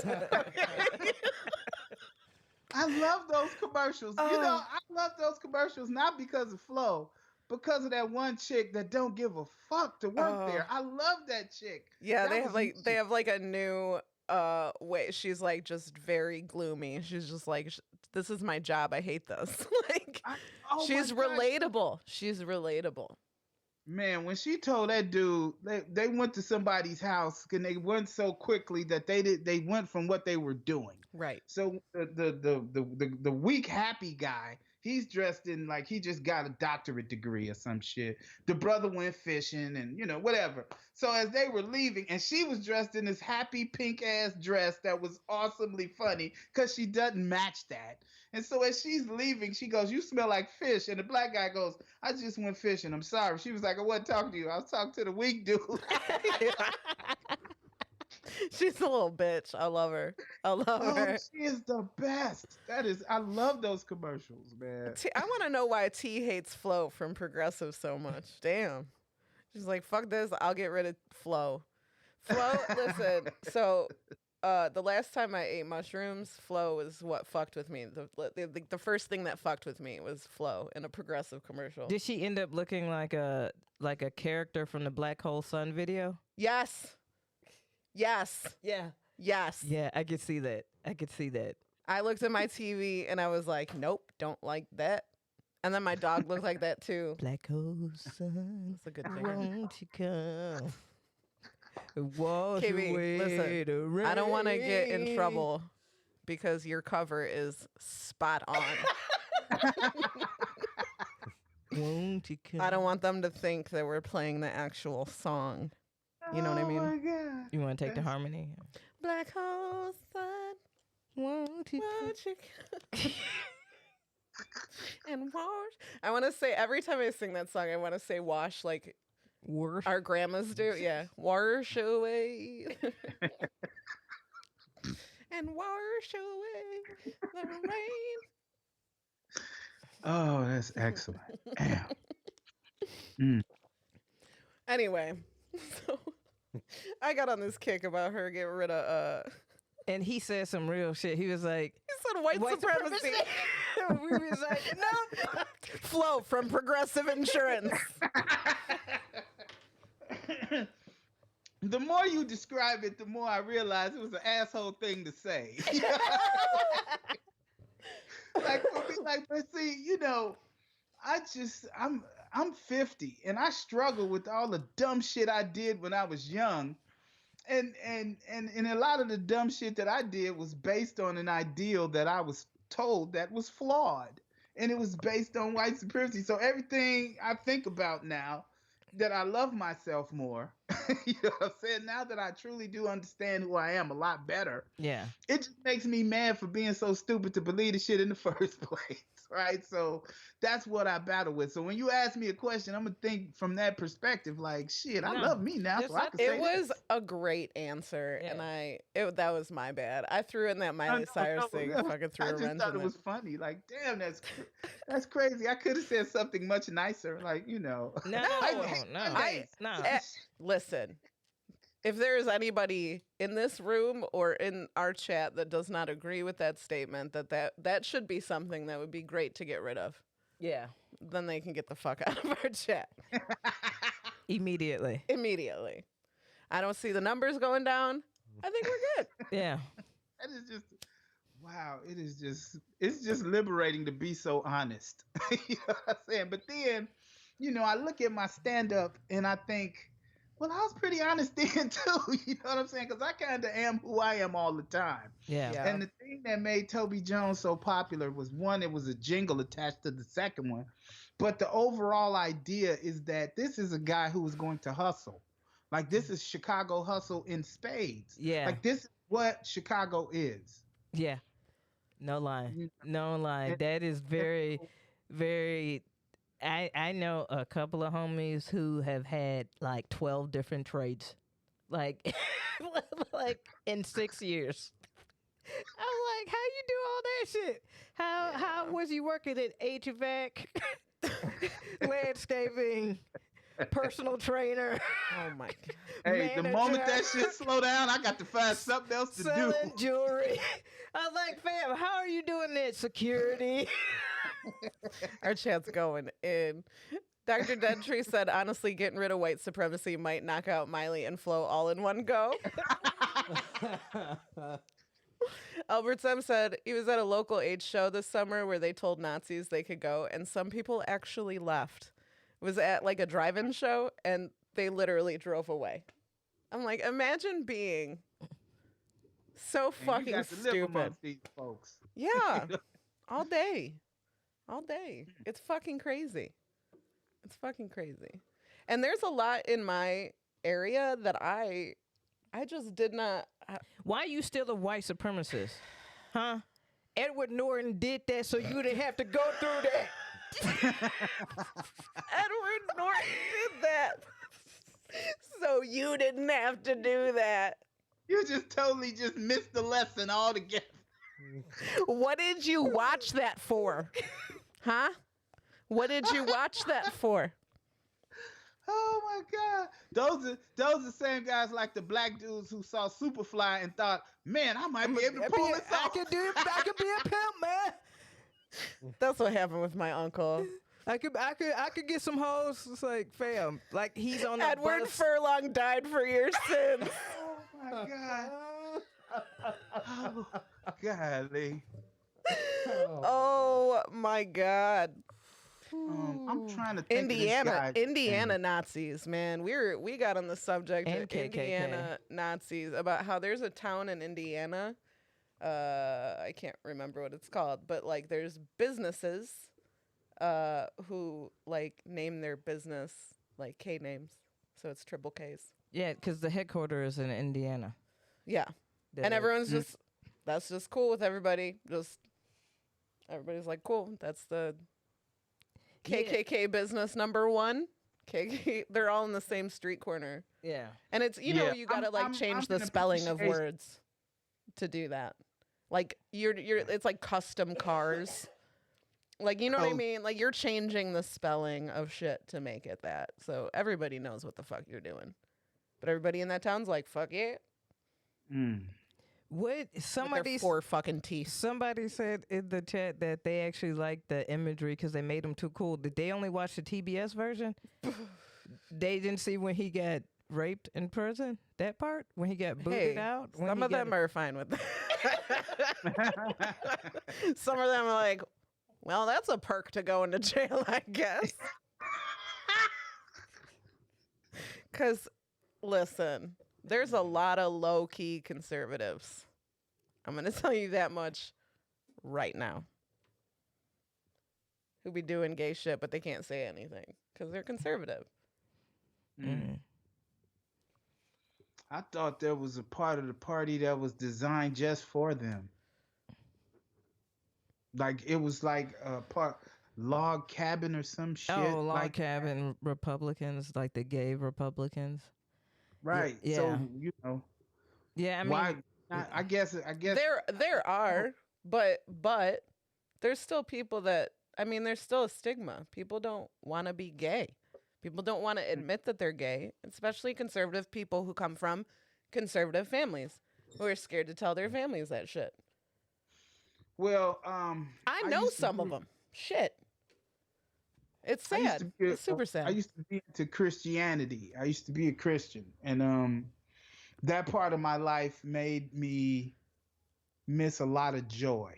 I love those commercials. You know, I love those commercials not because of Flo, because of that one chick that don't give a fuck to work there. I love that chick. Yeah, That they was have me. like a new way. She's like just very gloomy. She's just like this is my job. I hate this. Like I, oh my she's God. relatable. She's relatable. Man, when she told that dude they went to somebody's house and they went so quickly that they went from what they were doing. Right. So the weak happy guy, he's dressed in like he just got a doctorate degree or some shit. The brother went fishing and whatever. So as they were leaving, and she was dressed in this happy pink ass dress that was awesomely funny because she doesn't match that. And so as she's leaving, she goes, "You smell like fish." And the black guy goes, "I just went fishing. I'm sorry." She was like, "I wasn't talking to you. I was talking to the weak dude." She's a little bitch. I love her. I love Oh, her. she is the best. I love those commercials, man. I want to know why T hates Flo from Progressive so much. Damn. She's like, fuck this. I'll get rid of Flo. Flo, listen. So, the last time I ate mushrooms, Flo was what fucked with me. The first thing that fucked with me was Flo in a Progressive commercial. Did she end up looking like a character from the Black Hole Sun video? Yes. Yes. Yeah. Yes. Yeah, I could see that. I looked at my TV and I was like, nope, don't like that. And then my dog looked like that too. Black Hole Sun, That's a good thing. won't you come? Wash KB, away listen, the rain. I don't want to get in trouble because your cover is spot on. Won't you come? I don't want them to think that we're playing the actual song. You know what I mean? Oh my God. You want to take the harmony? Black hole sun, Won't you come? won't you come and wash? I want to say every time I sing that song, I want to say wash like Worse. our grandmas do. Yeah, wash away and wash away the rain. Oh, that's excellent. Damn. Anyway, so I got on this kick about her getting rid of And he said some real shit. He was like, he said white supremacy. we was like, no. Flo from Progressive Insurance. The more you describe it, the more I realize it was an asshole thing to say. Like for me, but see, I'm 50 and I struggle with all the dumb shit I did when I was young. And a lot of the dumb shit that I did was based on an ideal that I was told that was flawed. And it was based on white supremacy. So everything I think about now that I love myself more, you know what I'm saying? Now that I truly do understand who I am a lot better, Yeah. it just makes me mad for being so stupid to believe the shit in the first place, right? So that's what I battle with. So when you ask me a question, I'm gonna think from that perspective, like, shit, I No, love me now, just so I let can It say was this. a great answer, Yeah. and that was my bad. I threw in that Miley Cyrus thing. no. Fucking threw I a just wrench thought in it was funny. Like, damn, that's crazy. I could have said something much nicer, like, No, I- no. Listen, if there is anybody in this room or in our chat that does not agree with that statement, that should be something that would be great to get rid of. Yeah. Then they can get the fuck out of our chat Immediately. immediately. I don't see the numbers going down. I think we're good. Yeah. That is just wow. It's just liberating to be so honest. You know what I'm saying? But then, I look at my stand up and I think, well, I was pretty honest then too. You know what I'm saying? Because I kind of am who I am all the time. Yeah. Yeah. And the thing that made Toby Jones so popular was one, it was a jingle attached to the second one. But the overall idea is that this is a guy who is going to hustle. Like, this is Chicago hustle in spades. Yeah. Like, this is what Chicago is. Yeah. No lie. You- No lie. and- That is very, very. I know a couple of homies who have had like 12 different trades, like, like in 6 years. I'm like, how you do all that shit? How was you working at HVAC, landscaping, personal trainer, Oh my god. Hey, the moment manager, that shit slow down, I got to find something else to do. selling jewelry. I was like, fam, how are you doing that? Security. Our chat's going in. Dr. Deadtree said, honestly, getting rid of white supremacy might knock out Miley and Flo all in one go. Albert Sim said he was at a local AIDS show this summer where they told Nazis they could go, and some people actually left. It was at like a drive-in show, and they literally drove away. I'm like, imagine being so And you fucking got to live stupid. amongst these folks. Yeah, all day. All day. It's fucking crazy. It's fucking crazy. And there's a lot in my area that I just did not. Why are you still a white supremacist? Huh? Edward Norton did that so you didn't have to go through that. Edward Norton did that. So you didn't have to do that. You just totally just missed the lesson altogether. What did you watch that for? Huh? What did you watch that for? Oh my God. Those are the same guys like the black dudes who saw Superfly and thought, man, I might be able to pull this I off. could be a pimp, man. That's what happened with my uncle. I could get some hoes. It's like, fam, like he's on the Edward bus. Furlong died for your sins. Oh my God. Oh, golly. Oh my God. I'm trying to think of this guy's Indiana name. Nazis, man. We got on the subject And of KKK. Indiana Nazis about how there's a town in Indiana. I can't remember what it's called, but like there's businesses who like name their business like K names. So it's triple Ks. Yeah, because the headquarters is in Indiana. Yeah. And The- everyone's just that's just cool with everybody. Just everybody's like, cool. That's the Yeah. KKK business number one. KK, they're all in the same street corner. Yeah. And it's you know Yeah, you gotta I'm change the in spelling of appreciation. words to do that. Like you're it's like custom cars. Like you know what I Oh. mean? Like you're changing the spelling of shit to make it that. So everybody knows what the fuck you're doing. But everybody in that town's like, fuck yeah. What Somebody four fucking teeth. somebody said in the chat that they actually liked the imagery because they made him too cool. Did they only watch the TBS version? They didn't see when he got raped in prison. That part when he got booted Hey, out. When some he of them are fine with that. Some of them are like, well, that's a perk to go into jail, I guess. Because, listen, there's a lot of low-key conservatives. I'm going to tell you that much right now. Who be doing gay shit, but they can't say anything because they're conservative. I thought there was a part of the party that was designed just for them. Like it was like a part log cabin or some shit. Oh, log like, cabin Republicans, like the gay Republicans. right. yeah. So you know Yeah, I mean, why? I guess. There are, but there's still people that there's still a stigma. People don't want to be gay. People don't want to admit that they're gay, especially conservative people who come from conservative families who are scared to tell their families that shit. Well, I know used to some be- of them. Shit. It's I used sad. to be It's super sad. I used to be into Christianity. I used to be a Christian, and that part of my life made me miss a lot of joy.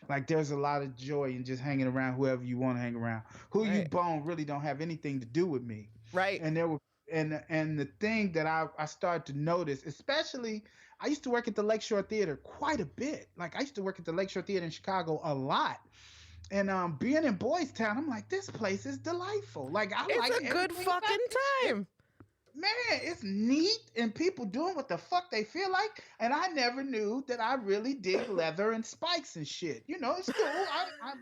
Like there's a lot of joy in just hanging around whoever you want to hang around. Who you Right. bone really don't have anything to do with me. Right. And there were and the thing that I started to notice, especially I used to work at the Lakeshore Theater quite a bit. Like I used to work at the Lakeshore Theater in Chicago a lot. And being in Boys Town, I'm like, this place is delightful. Like I like It's a good everything about fucking this shit. time. Man, it's neat and people doing what the fuck they feel like. And I never knew that I really dig leather and spikes and shit. You know, it's cool. I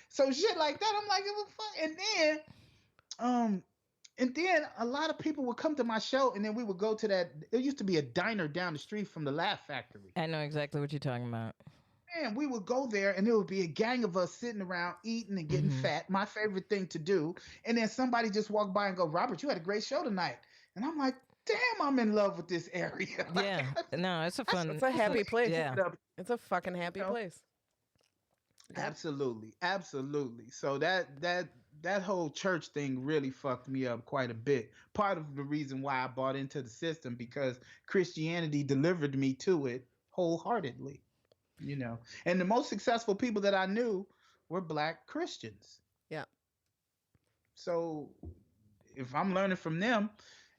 so shit like that. I'm like, it was fun. And then a lot of people would come to my show and then we would go to that. There used to be a diner down the street from the Laugh Factory. I know exactly what you're talking about. man, we would go there and there would be a gang of us sitting around eating and getting Mhm. fat. My favorite thing to do. And then somebody just walked by and go, Robert, you had a great show tonight. And I'm like, damn, I'm in love with this area. Yeah. No, it's a fun. It's a happy place. Yeah. It's a fucking happy know? place. Yep. Absolutely, absolutely. So that whole church thing really fucked me up quite a bit. Part of the reason why I bought into the system because Christianity delivered me to it wholeheartedly, you know. And the most successful people that I knew were black Christians. Yeah. So if I'm learning from them,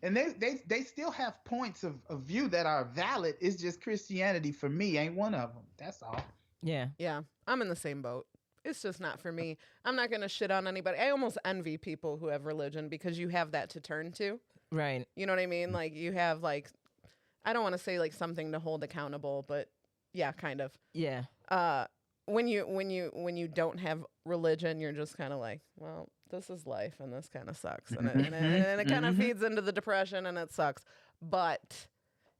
and they still have points of view that are valid, it's just Christianity for me ain't one of them. That's all. Yeah. Yeah, I'm in the same boat. It's just not for me. I'm not going to shit on anybody. I almost envy people who have religion because you have that to turn to. Right. You know what I mean? Like you have like, I don't want to say like something to hold accountable, but yeah, kind of. Yeah. When you don't have religion, you're just kind of like, well, this is life and this kind of sucks. And it kind of feeds into the depression and it sucks. But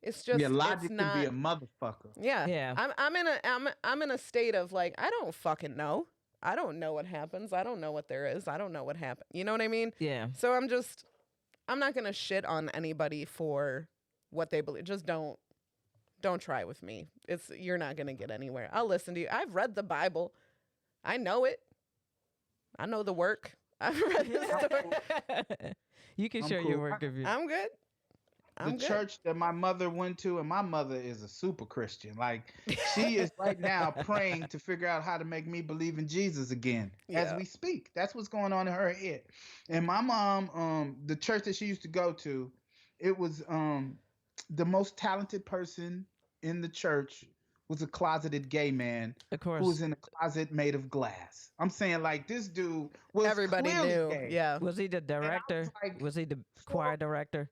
it's just, Yeah, logic it's not, can be a motherfucker. yeah. Yeah. I'm in a state of like, I don't fucking know. I don't know what happens. I don't know what there is. I don't know what happened. You know what I mean? Yeah. So I'm not going to shit on anybody for what they believe. Just don't try with me. You're not going to get anywhere. I'll listen to you. I've read the Bible. I know it. I know the work. I've read the story. You can I'm share your cool. work if you. I'm good. I'm The good. church that my mother went to, and my mother is a super Christian. Like she is right now praying to figure out how to make me believe in Jesus again as Yeah. we speak. That's what's going on in her head. And my mom, the church that she used to go to, it was the most talented person in the church was a closeted gay man Of who course. was in a closet made of glass. I'm saying like this dude was Everybody clearly knew. gay. Yeah. Was he the director? like, Was he the choir director?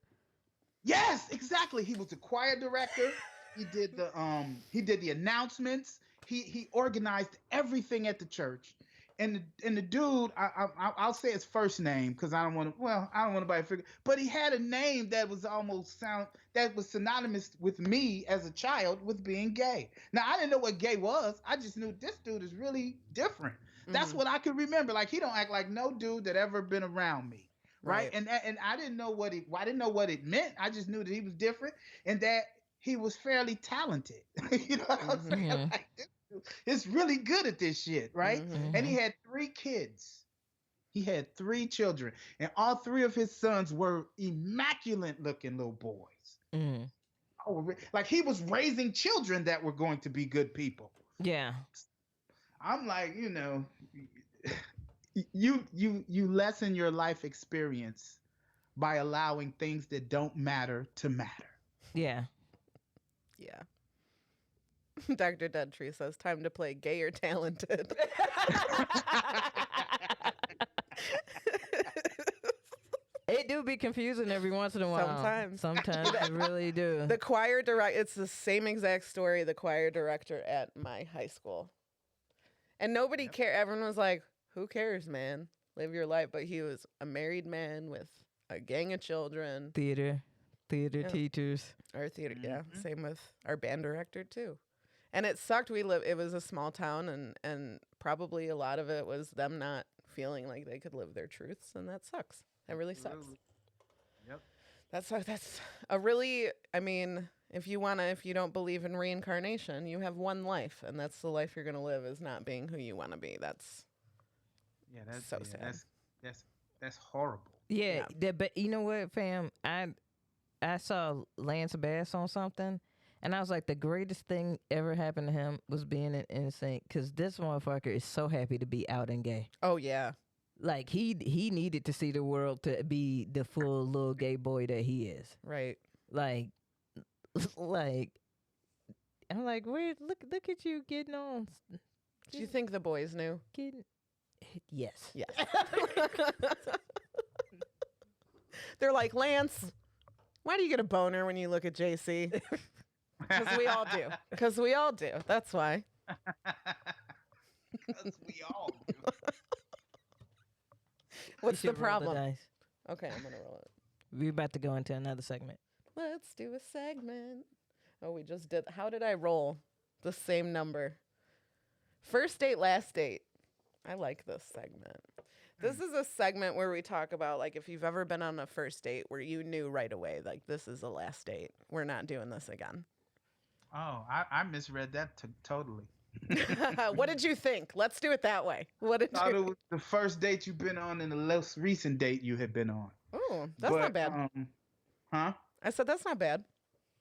Yes, exactly. He was the choir director. He did the announcements. He organized everything at the church. And the dude, I'll say his first name because I don't want to. Well, I don't want anybody to figure. But he had a name that was that was synonymous with me as a child with being gay. Now I didn't know what gay was. I just knew this dude is really different. That's Mhm. what I could remember. Like he don't act like no dude that ever been around me. Right. And I didn't know what it meant. I just knew that he was different and that he was fairly talented. You know what I'm saying? Mhm. Like, this dude is really good at this shit, right? Mhm. And he had 3 kids. He had 3 children, and all 3 of his sons were immaculate looking little boys. Mm. Oh, like he was raising children that were going to be good people. Yeah. I'm like, you know, you lessen your life experience by allowing things that don't matter to matter. Yeah. Yeah. Dr. Deadtree says, time to play gay or talented. It do be confusing every once in a while. Sometimes. Sometimes it really do. The choir director, it's the same exact story, the choir director at my high school. And nobody cared. Everyone was like, who cares, man? Live your life. But he was a married man with a gang of children. Theater Yeah. teachers. Our theater, yeah. Same with our band director, too. And it sucked. It was a small town, and probably a lot of it was them not feeling like they could live their truths. And that sucks. That really sucks. Absolutely. Yep. That's a really, I mean, if you don't believe in reincarnation, you have one life, and that's the life you're gonna live, is not being who you want to be. That's That's so sad. That's horrible. Yeah, but you know what, fam? I saw Lance Bass on something, and I was like, the greatest thing ever happened to him was being an insane, because this motherfucker is so happy to be out and gay. Oh yeah. Like he needed to see the world to be the full little gay boy that he is. Right. Like I'm like, wait, look at you getting on. Do you think the boys knew? Getting, yes. Yes. They're like, Lance, why do you get a boner when you look at JC? Because we all do. Because we all do. That's why. Because we all do. What's You the should roll problem? dice. Okay, I'm gonna roll it. We're about to go into another segment. Let's do a segment. Oh, we just did. How did I roll the same number? First date, last date. I like this segment. This is a segment where we talk about, like, if you've ever been on a first date where you knew right away, like, this is the last date. We're not doing this again. Oh, I misread that totally. What did you think? Let's do it that way. What did Thought it you? was the first date you've been on and the most recent date you had been on. Oh, that's But, not bad. Huh? I said that's not bad.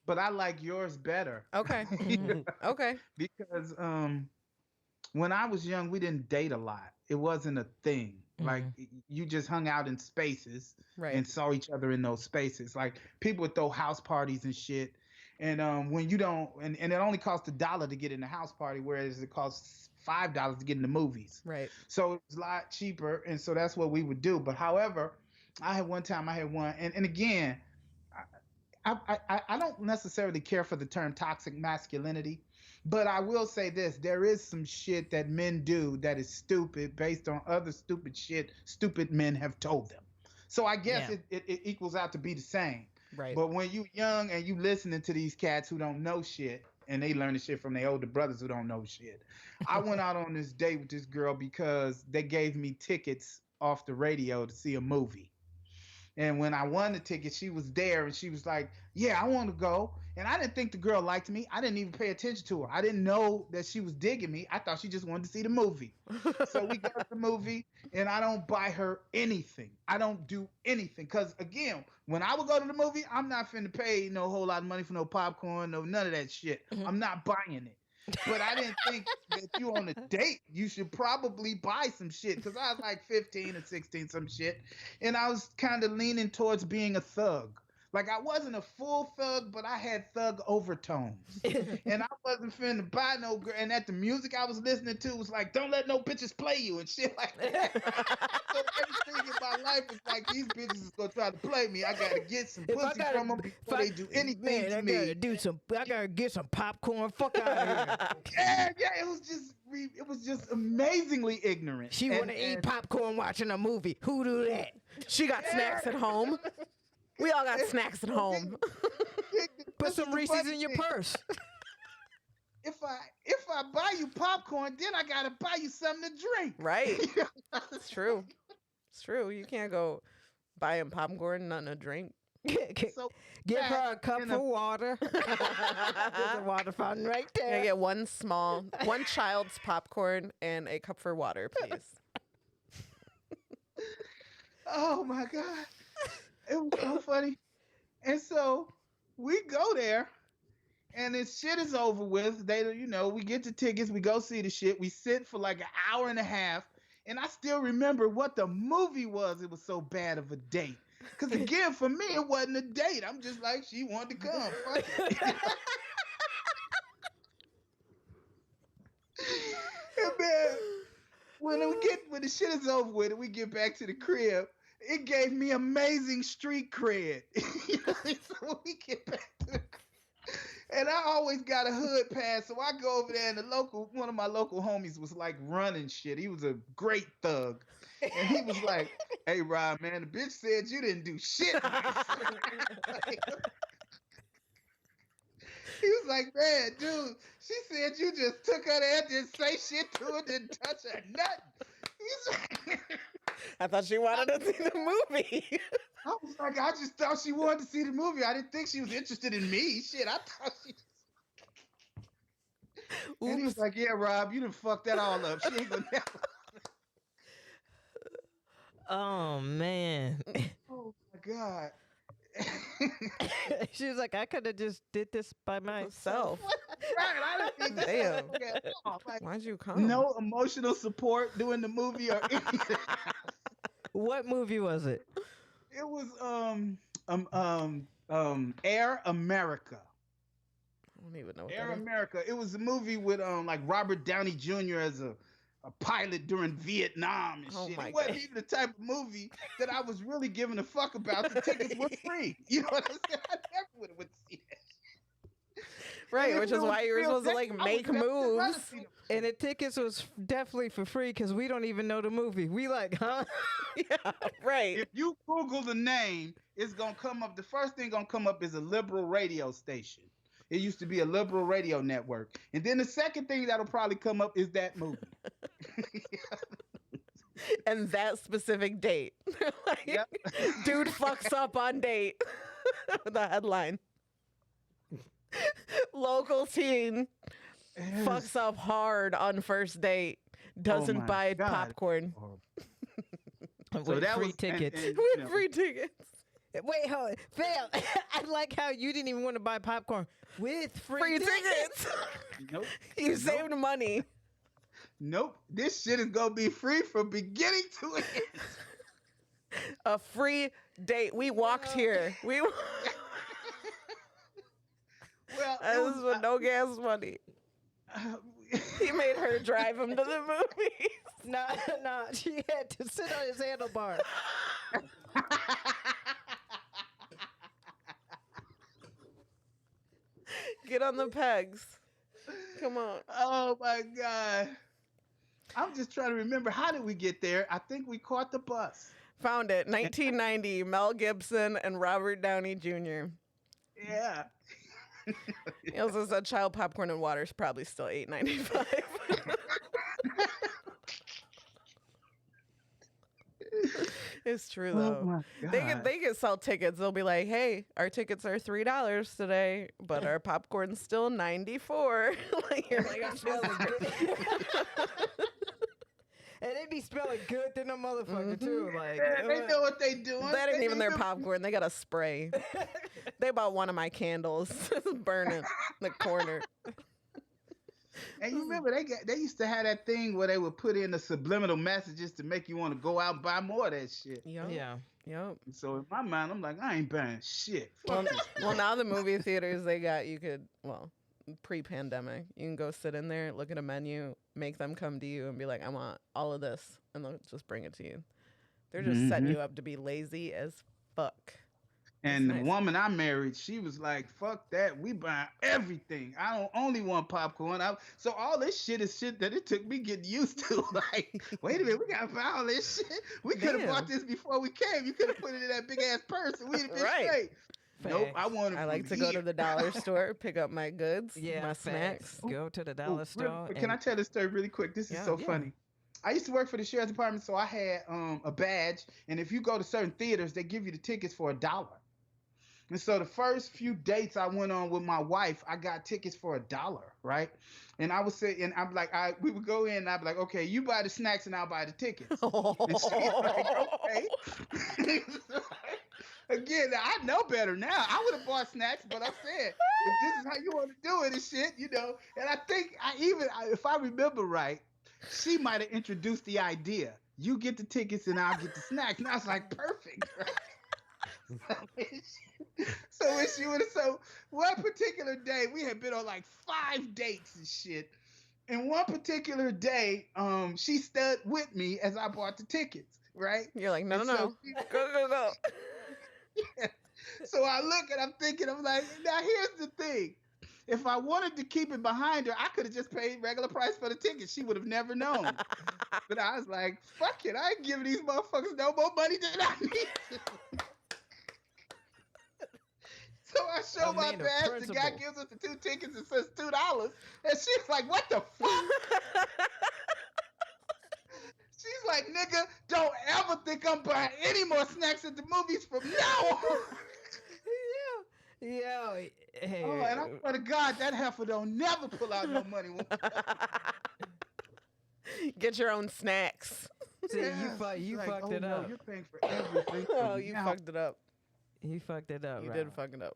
But I like yours better. Okay. Okay. Because when I was young, we didn't date a lot. It wasn't a thing. Like you just hung out in spaces Right. and saw each other in those spaces. Like people would throw house parties and shit. And when you don't, and it only costs $1 to get in the house party, whereas it costs $5 to get in the movies. Right. So it's a lot cheaper, and so that's what we would do. But however, I had one, and again, I don't necessarily care for the term toxic masculinity, but I will say this: there is some shit that men do that is stupid based on other stupid shit stupid men have told them. So I guess it equals out to be the same. Right. But when you young and you listening to these cats who don't know shit, and they learn the shit from their older brothers who don't know shit. I went out on this date with this girl because they gave me tickets off the radio to see a movie. And when I won the ticket, she was there and she was like, yeah, I want to go. And I didn't think the girl liked me. I didn't even pay attention to her. I didn't know that she was digging me. I thought she just wanted to see the movie. So we got the movie and I don't buy her anything. I don't do anything. Because again, when I would go to the movie, I'm not finna pay no whole lot of money for no popcorn, no none of that shit. I'm not buying it. But I didn't think that you on a date, you should probably buy some shit. Because I was like 15 or 16, some shit. And I was kind of leaning towards being a thug. Like I wasn't a full thug, but I had thug overtones. And I wasn't finna buy no girl. And at the music I was listening to was like, don't let no bitches play you and shit like that. So everything in my life is like, these bitches is gonna try to play me. I gotta get some pussy from them before they do anything to me. I gotta get some popcorn. Fuck out of here. Yeah, it was just amazingly ignorant. She wanna eat popcorn watching a movie. Who do that? She got snacks at home. We all got snacks at home. Put some Reese's in your purse. If I buy you popcorn, then I gotta buy you something to drink. Right. It's true. It's true. You can't go buy him popcorn, nothing to drink. So Give her a cup of water. There's a water fountain right Can I there. get one child's popcorn and a cup for water, please? oh my God. It was so funny. And so we go there and this shit is over with. We get the tickets, we go see the shit. We sit for like an hour and a half. And I still remember what the movie was. It was so bad of a date. Because again, for me, it wasn't a date. I'm just like, she wanted to come. Fuck it. And man, when the shit is over with and we get back to the crib, it gave me amazing street cred. So when we get back to the crib, and I always got a hood pass, so I go over there and one of my local homies was like running shit. He was a great thug. And he was like, hey Rob, man, the bitch said you didn't do shit. He was like, man, dude, she said you just took her there, didn't say shit to her, didn't touch her, nothing. He's like, I thought she wanted to see the movie. I was like, I just thought she wanted to see the movie. I didn't think she was interested in me. Shit, I thought she. And he was like, yeah, Rob, you done fucked that all up. She ain't gonna never. Oh man. Oh my God. She was like, I could have just did this by myself. Right, I didn't think Damn. that at all. Like, Why'd you come? no emotional support during the movie or anything. What movie was it? It was Air America. I don't even know what Air that is. America. It was a movie with like Robert Downey Jr. as a pilot during Vietnam and Oh shit. my It wasn't God. even the type of movie that I was really giving a fuck about. The tickets were free. You know what I'm saying? I never would have went to see that. Right, And which if is it why was you were real supposed to date, like I would make never rather moves. see them. And the tickets was definitely for free because we don't even know the movie. We like, huh? Yeah, right. If you Google the name, it's gonna come up. The first thing gonna come up is a liberal radio station. It used to be a liberal radio network. And then the second thing that'll probably come up is that movie. And that specific date. Like, Yep. dude fucks up on date. The headline. Local teen Yes. fucks up hard on first date. Doesn't my buy God. popcorn With that free was- tickets. and, with you know, free tickets. Wait, hold on. Fail. I like how you didn't even want to buy popcorn with free, Free tickets. Nope. You Nope. saved money. Nope. This shit is gonna be free from beginning to end. A free date. We walked here. We Well, this is with no gas money. He made her drive him to the movies. Nah, she had to sit on his handlebar. Get on the pegs. Come on. Oh my God. I'm just trying to remember, how did we get there? I think we caught the bus. Found it. 1990. Mel Gibson and Robert Downey Jr. Yeah. He also said child popcorn and water is probably still $8.95. It's true though. Oh my God. They can sell tickets. They'll be like, "Hey, our tickets are $3 today, but our popcorn's still $94." Like you're like, I'm smelling good. And they be smelling good than a motherfucker too. Like Yeah, they know what they doing. that ain't They even know their the- popcorn. They got a spray. They bought one of my candles, burning in the corner. And you remember they used to have that thing where they would put in the subliminal messages to make you want to go out and buy more of that shit. Yep. yeah. Yep. So in my mind, I'm like, I ain't buying shit. Fuck Well, this. well, now the movie theaters they got pre-pandemic, you can go sit in there, look at a menu, make them come to you and be like, I want all of this, and they'll just bring it to you. They're just setting you up to be lazy as fuck. And That's the nice. woman I married, she was like, fuck that. We buying everything. I don't only want popcorn. So all this shit is shit that it took me getting used to. Like, wait a minute, we gotta buy all this shit. We could have Damn. bought this before we came. You could have put it in that big ass purse and we'd have been Right. straight. Nope, I Facts. want it I like to from go to here. the dollar store, pick up my goods, Yeah, my facts. snacks. Go to the Ooh, dollar real store. quick, can I tell this story really quick? This is Yeah. so Yeah. funny. I used to work for the sheriff's department, so I had a badge, and if you go to certain theaters, they give you the tickets for $1. And so the first few dates I went on with my wife, I got tickets for $1, right? And I would say, and I'm like, we would go in, and I'd be like, okay, you buy the snacks, and I'll buy the tickets. And she's like, okay. Again, I know better now. I would have bought snacks, but I'm saying, if this is how you want to do it and shit, you know. And I think if I remember right, she might have introduced the idea. You get the tickets and I'll get the snacks. And I was like, perfect, right? So one particular day, we had been on like 5 dates and shit. And one particular day, she stood with me as I bought the tickets, right? You're like, no, And no, so no. she- Go. So I look and I'm thinking, I'm like, now here's the thing. If I wanted to keep it behind her, I could have just paid regular price for the ticket. She would have never known. But I was like, fuck it. I ain't giving these motherfuckers no more money than I need. So I show A my man of badge. The guy principle. gives us the 2 tickets and says $2. And she's like, what the fuck? She's like, nigga, don't ever think I'm buying any more snacks at the movies from now on. Yeah. Hey. Oh, and I swear to God, that heifer don't never pull out no money. Get your own snacks. See, Yeah. you She's fucked like, it oh, no, up. you're paying for everything. Oh, from you now." fucked it up. You fucked it up. You Rob. did fuck it up.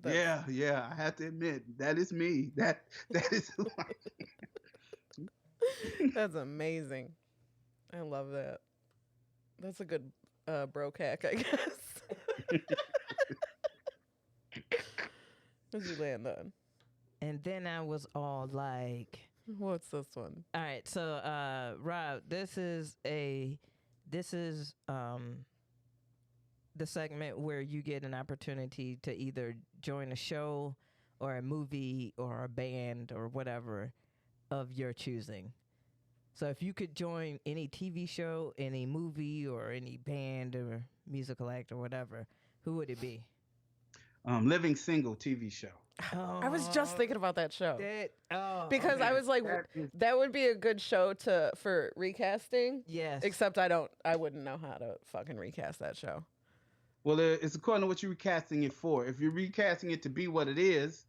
That's- Yeah. I have to admit, that is me. That is who I am. That's amazing. I love that. That's a good broke hack, I guess. What'd you land on? And then I was all like, What's this one? all right, so Rob, this is the segment where you get an opportunity to either join a show or a movie or a band or whatever of your choosing. So if you could join any TV show, any movie, or any band or musical act or whatever, who would it be? Living Single TV show. I was just thinking about that show because okay. I was like, That is- that would be a good show for recasting. Yes. Except I wouldn't know how to fucking recast that show. Well, it's according to what you're recasting it for. If you're recasting it to be what it is,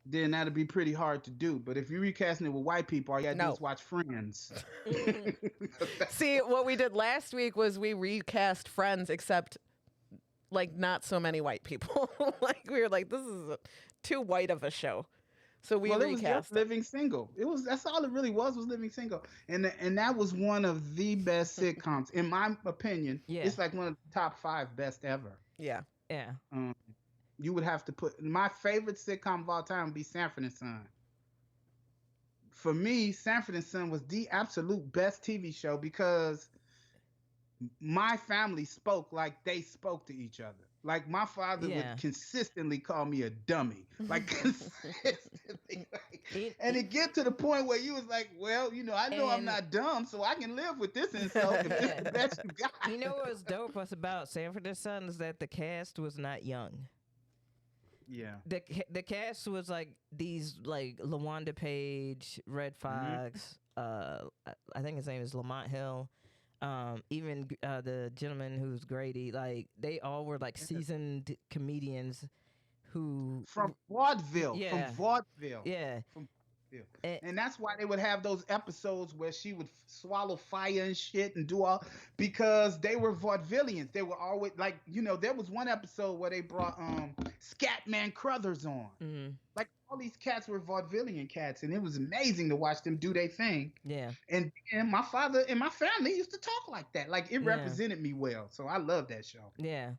then that'd be pretty hard to do. But if you're recasting it with white people, all you gotta do No. is watch Friends. See, what we did last week was we recast Friends, except like not so many white people. Like we were like, this is too white of a show, so we Well, it was recast just Living Single. That's all it really was Living Single, and that was one of the best sitcoms in my opinion. Yeah. It's like one of the top 5 best ever. Yeah. Yeah. You would have to put my favorite sitcom of all time would be Sanford and Son. For me, Sanford and Son was the absolute best TV show because my family spoke like they spoke to each other. Like my father Yeah. would consistently call me a dummy, like consistently. And it get to the point where you was like, well, I know I'm And- not dumb, so I can live with this insult if it's the best you got. You know what's dope was about Sanford and Son is that the cast was not young. Yeah. The cast was like these like LaWanda Page, Red Fox, I think his name is Lamont Hill. Even the gentleman who's Grady, like they all were like seasoned comedians who From vaudeville. Yeah. From vaudeville. yeah. Yeah. And that's why they would have those episodes where she would swallow fire and shit and do all because they were vaudevillians. They were always like, there was one episode where they brought Scatman Crothers on. Mhm. Like all these cats were vaudevillian cats, and it was amazing to watch them do their thing. Yeah. And my father and my family used to talk like that. Like it Yeah. represented me well. So I love that show. Yeah.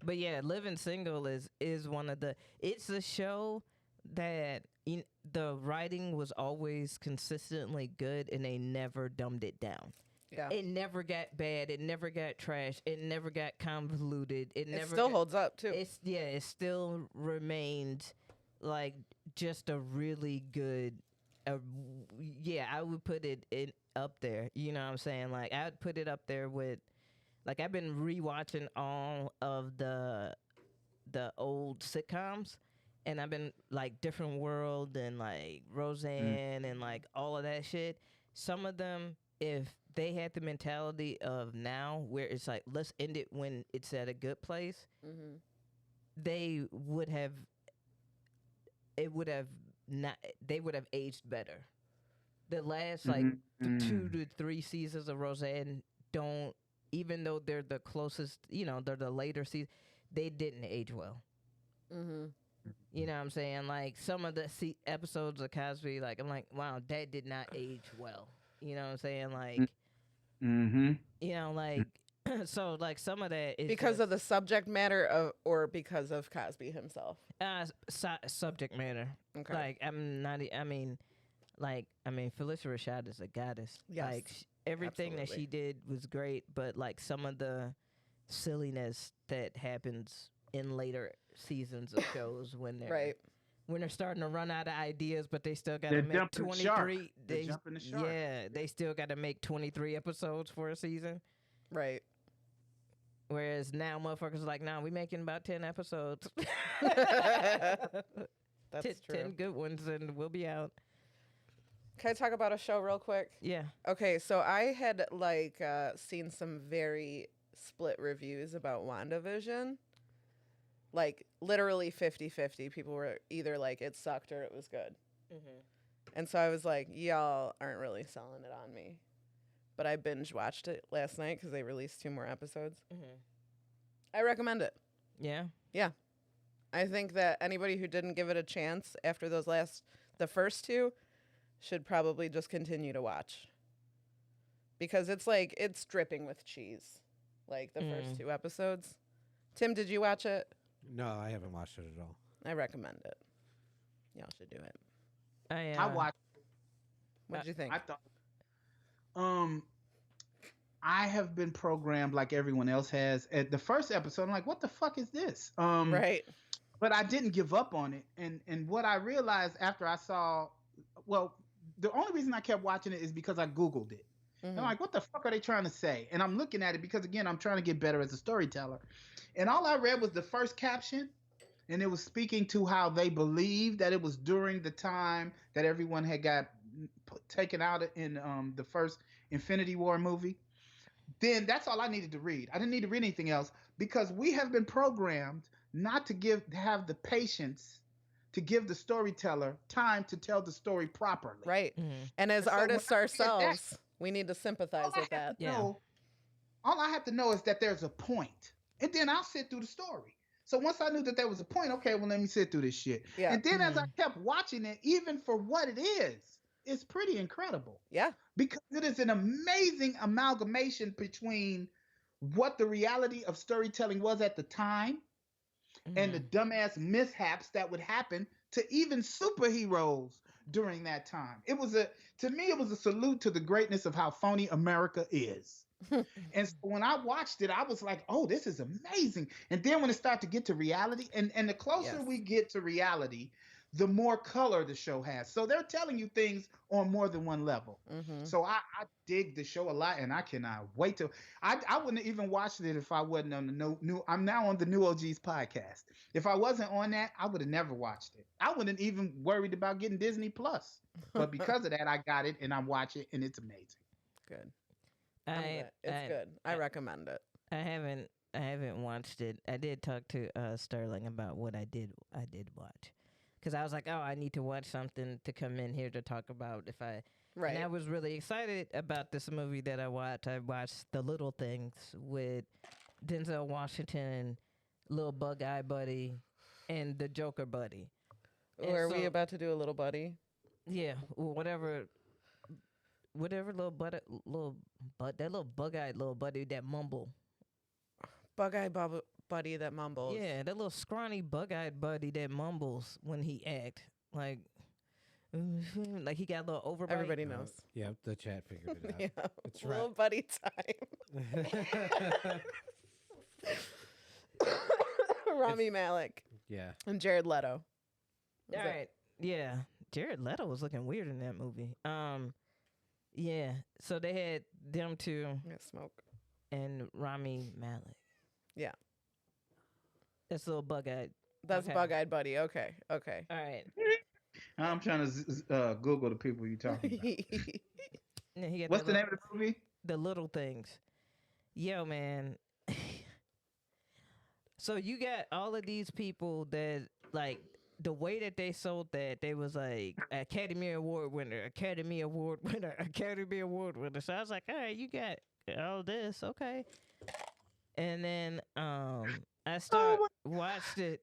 But yeah, Living Single is one of it's a show that the writing was always consistently good and they never dumbed it down. Yeah. It never got bad, it never got trash, it never got convoluted. It never still got- holds up too. it still remained like just a really good I would put it up there. You know what I'm saying? Like I'd put it up there with like I've been rewatching all of the old sitcoms and I've been like Different World and like Roseanne and like all of that shit. Some of them, if they had the mentality of now where it's like let's end it when it's at a good place, Mm-hmm. they would have aged better. The last like Mm-hmm. 2 to 3 seasons of Roseanne don't, even though they're the closest, they're the later seasons, they didn't age well. Mm-hmm. You know what I'm saying? Like some of the episodes of Cosby, like I'm like, wow, that did not age well. You know what I'm saying? Like, Mm-hmm. like so like some of that is Because of the subject matter or because of Cosby himself. subject matter. Okay. Like I'm not. I mean, Felicia Rashad is a goddess. Yes, Like everything that absolutely. she did was great, but like some of the silliness that happens in later seasons of shows when they're Right. when they're starting to run out of ideas, but they still got They're to make jumping the shark. 23. They're jumping the shark. Yeah, they still got to make 23 episodes for a season. Right. Whereas now, motherfuckers are like, nah, we making about 10 episodes. That's 10, true. 10 good ones, and we'll be out. Can I talk about a show real quick? Yeah. Okay, so I had seen some very split reviews about WandaVision. Like literally 50-50. People were either like it sucked or it was good. And so I was like, y'all aren't really selling it on me. But I binge watched it last night because they released 2 more episodes. I recommend it. Yeah. Yeah. I think that anybody who didn't give it a chance after the first 2 should probably just continue to watch. Because it's dripping with cheese. Like the first 2 episodes. Tim, did you watch it? No, I haven't watched it at all. I recommend it. Y'all should do it. I watched. What did you think? I thought. I have been programmed like everyone else has. At the first episode, I'm like, what the fuck is this? Right. But I didn't give up on it. And what I realized after I saw, well, the only reason I kept watching it is because I Googled it. Mhm. I'm like, what the fuck are they trying to say? And I'm looking at it because, again, I'm trying to get better as a storyteller. And all I read was the first caption, and it was speaking to how they believed that it was during the time that everyone had got taken out in the first Infinity War movie, then that's all I needed to read. I didn't need to read anything else because we have been programmed not to have the patience to give the storyteller time to tell the story properly. Right. Mm-hmm. And as So when artists I get that- ourselves, we need to sympathize all I with have that. to Yeah. know- all I have to know is that there's a point, and then I'll sit through the story. So once I knew that there was a point, okay, well, let me sit through this shit. Yeah. And then as I kept watching it, even for what it is, it's pretty incredible Yeah. because it is an amazing amalgamation between what the reality of storytelling was at the time and the dumbass mishaps that would happen to even superheroes during that time. To me, it was a salute to the greatness of how phony America is. And so when I watched it, I was like, oh, this is amazing. And then when it started to get to reality, and the closer Yes. we get to reality, the more color the show has. So they're telling you things on more than one level. Mm-hmm. So I dig the show a lot, and I cannot wait to. I wouldn't have even watched it if I wasn't on the new. I'm now on the New OGs podcast. If I wasn't on that, I would have never watched it. I wouldn't even worried about getting Disney Plus, but because of that, I got it and I watch it, and it's amazing. Good. It's good. I recommend it. I haven't watched it. I did talk to Sterling about what I did watch, because I was like, oh, I need to watch something to come in here to talk about if I. Right. And I was really excited about this movie that I watched. I watched The Little Things with Denzel Washington, Little Bug-Eye Buddy, and the Joker Buddy. And Or are we so- about to do a little buddy? Yeah, whatever little that little bug-eyed little buddy that mumble. Bug-Eye buddy that mumbles. Yeah, that little scrawny bug-eyed buddy that mumbles when he act like he got a little overbite. Everybody knows. Yep, the chat figured it out. Yeah. It's Little buddy time. Rami Malek Yeah. and Jared Leto. All right, yeah. Jared Leto was looking weird in that movie. Yeah. So they had them two Yeah, smoke. and Rami Malek. Yeah. That's a little bug-eyed. That's Okay. Bug-Eyed Buddy. Okay. Okay. All right. I'm trying to Google the people you're talking about. Yeah, he got What's that the name little- of the movie? The Little Things. Yo, man. So you got all of these people that, like, the way that they sold that, they was like Academy Award winner, Academy Award winner, Academy Award winner. So I was like, all right, you got all this, okay. And then I watched it,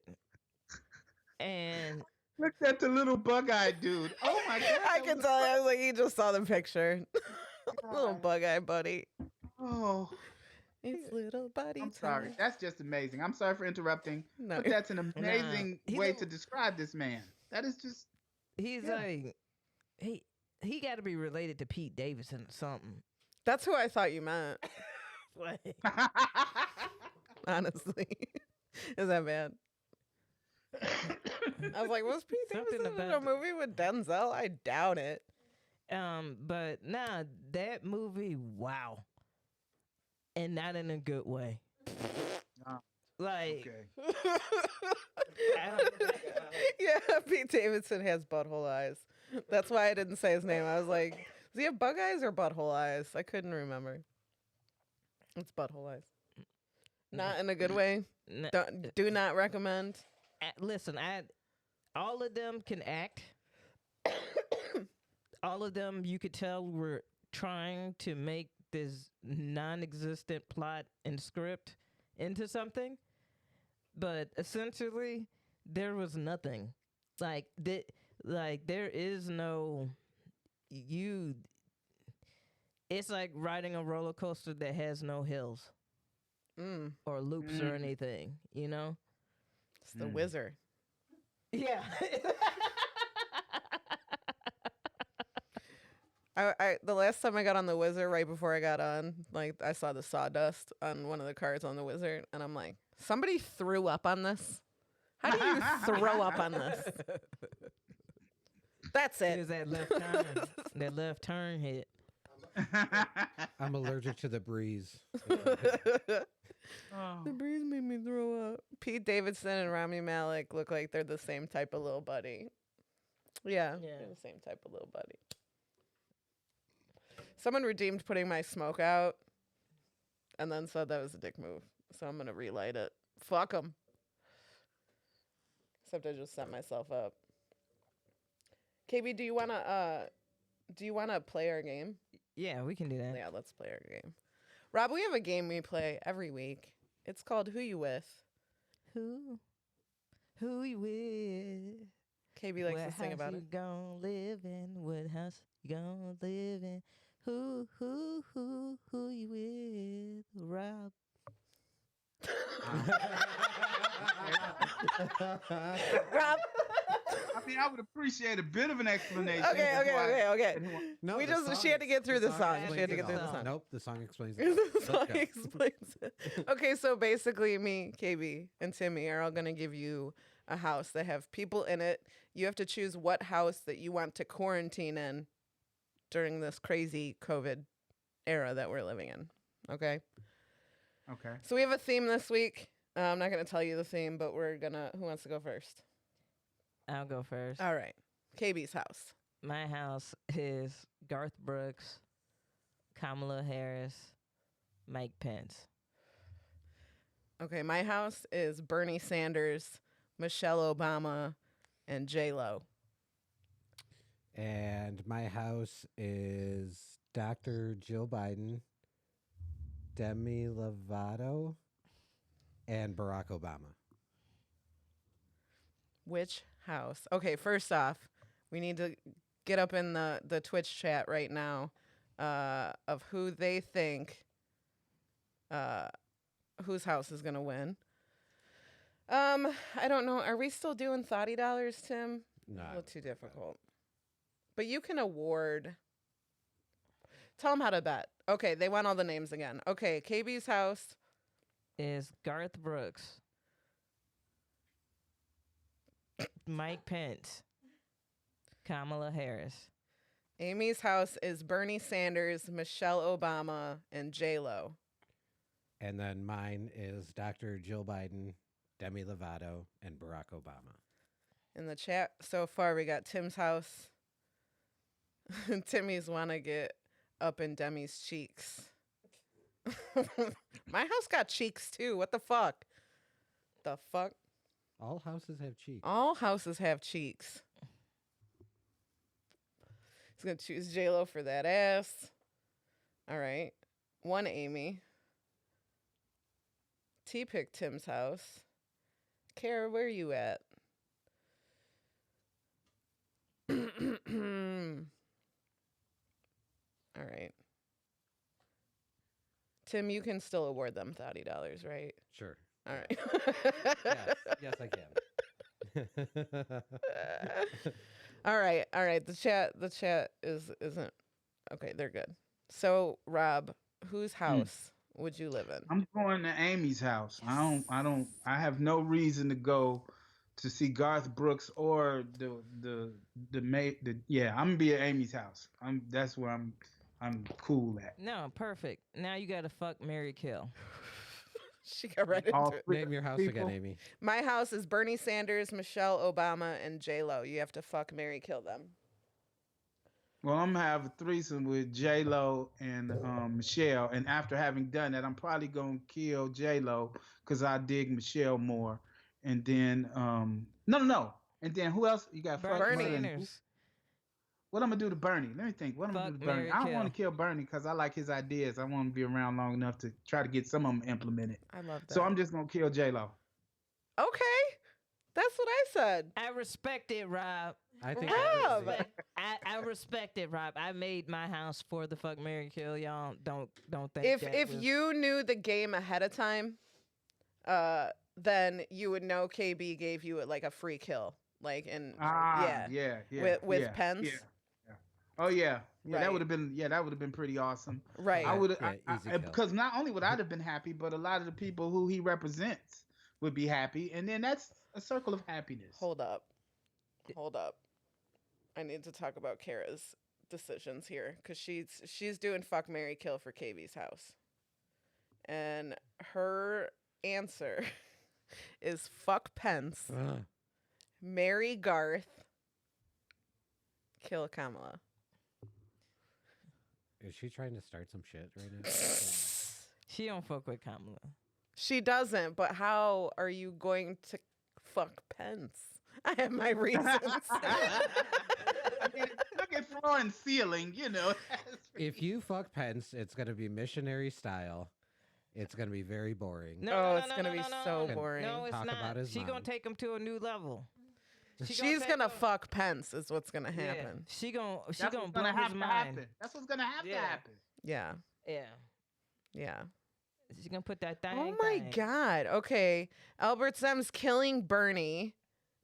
and Look at the little bug-eyed dude. Oh my god! I that can was tell. I was like, he just saw the picture. Little God. Bug-Eye Buddy. Oh, It's little buddy I'm sorry. time. That's just amazing. I'm sorry for interrupting, No. but that's an amazing He way don't- to describe this man. That is just. he's Yeah. like, he got to be related to Pete Davidson or something. That's who I thought you meant, Like, honestly. Is that bad? I was like, was Pete Something Davidson in a about movie with Denzel? I doubt it. but nah, that movie, wow, and not in a good way. Oh, Like, okay. I don't, Yeah, Pete Davidson has butthole eyes. That's why I didn't say his name. I was like, does he have bug eyes or butthole eyes? I couldn't remember. It's butthole eyes. Not in a good way. n- Do not recommend. listen, all of them can act. All of them, you could tell, were trying to make this non-existent plot and script into something, but essentially, there was nothing. Like there is no you. It's like riding a roller coaster that has no hills Mm, or loops or anything. You know? it's the wizard. Yeah. The last time I got on the wizard, right before I got on, like I saw the sawdust on one of the cards on the wizard, and I'm like, somebody threw up on this. How do you throw up on this? That's It it. was that left turn. That left turn hit. I'm allergic to the breeze. Oh. The breeze made me throw up. Pete Davidson and Rami Malek look like they're the same type of little buddy. Yeah, Yeah. they're the same type of little buddy. Someone redeemed putting my smoke out and then said that was a dick move. So I'm going to relight it. Fuck them. Except I just set myself up. KB, do you want to play our game? Yeah, we can do that. Yeah, let's play our game. Rob, we have a game we play every week. It's called Who You With. Who you with? KB likes What to sing house about you it. gonna live in? What house you gonna live in? Who you with? Rob. Rob. I mean, I would appreciate a bit of an explanation. Okay. No, We the just- song- she had to get through the song. She had to explains get it through the all. song. Nope, the song explains it. The Let's song go. explains it. Okay, so basically me, KB, and Timmy are all going to give you a house that have people in it. You have to choose what house that you want to quarantine in during this crazy COVID era that we're living in. Okay? Okay. So we have a theme this week. I'm not going to tell you the theme, but we're going to... Who wants to go first? I'll go first. All right. KB's house. My house is Garth Brooks, Kamala Harris, Mike Pence. Okay, my house is Bernie Sanders, Michelle Obama, and J-Lo. And my house is Dr. Jill Biden, Demi Lovato, and Barack Obama. Which house? Okay, first off, we need to get up in the Twitch chat right now of who they think whose house is gonna win. I don't know. Are we still doing thotty dollars, Tim? No. A little too difficult. But you can award. Tell them how to bet. Okay, they want all the names again. Okay, KB's house. Is Garth Brooks, Mike Pence, Kamala Harris. Amy's house is Bernie Sanders, Michelle Obama, and J-Lo. And then mine is Dr. Jill Biden, Demi Lovato, and Barack Obama. In the chat so far, we got Tim's house. Timmy's want to get up in Demi's cheeks. My house got cheeks too. What the fuck? The fuck? All houses have cheeks. All houses have cheeks. He's gonna choose J-Lo for that ass. All right. One Amy. T picked Tim's house. Kara, where you at? All right. Tim, you can still award them $30, right? Sure. All right. Yes, I can. All right. The chat isn't okay, they're good. So, Rob, whose house would you live in? I'm going to Amy's house. I have no reason to go to see Garth Brooks or I'm gonna be at Amy's house. That's where I'm cool at. No, perfect. Now you got to fuck, marry, kill. She got right All into it. three Name your house people. again, Amy. My house is Bernie Sanders, Michelle Obama, and J-Lo. You have to fuck, marry, kill them. Well, I'm gonna have a threesome with J-Lo and Michelle, and after having done that, I'm probably gonna kill J-Lo because I dig Michelle more. And then no. And then who else? You got fuck, Bernie. murder, and who? Sanders. What I'm gonna do to Bernie? Let me think. What I'm gonna do Fuck, to Bernie? marry, I don't kill. want to kill Bernie because I like his ideas. I want to be around long enough to try to get some of them implemented. I love that. So I'm just gonna kill J-Lo. Okay. That's what I said. I respect it, Rob. I think Rob! that is I respect it, Rob. I made my house for the fuck, marry, kill. Y'all don't think If that was- you knew the game ahead of time, then you would know KB gave you like a free kill. Like Yeah. With yeah, pens? Yeah. Oh yeah. Yeah, Right. that would have been pretty awesome. Right. I would Yeah, easy kill. because not only would I have been happy, but a lot of the people who he represents would be happy, and then that's a circle of happiness. Hold up. I need to talk about Kara's decisions here because she's doing fuck, marry, kill for KB's house, and her answer is fuck Pence, Ugh. marry Garth, kill Kamala. Is she trying to start some shit right now? She don't fuck with Kamala. She doesn't, but how are you going to fuck Pence? I have my reasons. I mean, look at floor and ceiling, you know. If you fuck Pence, it's gonna be missionary style. It's gonna be very boring. It's gonna be so no. boring. No, it's Talk not. about his She gonna mom. take him to a new level. She's take gonna him- fuck Pence is what's gonna Yeah, happen. she gonna That's blow what's gonna his have to mind. happen. That's what's gonna have to Yeah. happen. Yeah. Yeah, Yeah. she's gonna put that thing. Oh my God. Okay. Albert Zem's killing Bernie,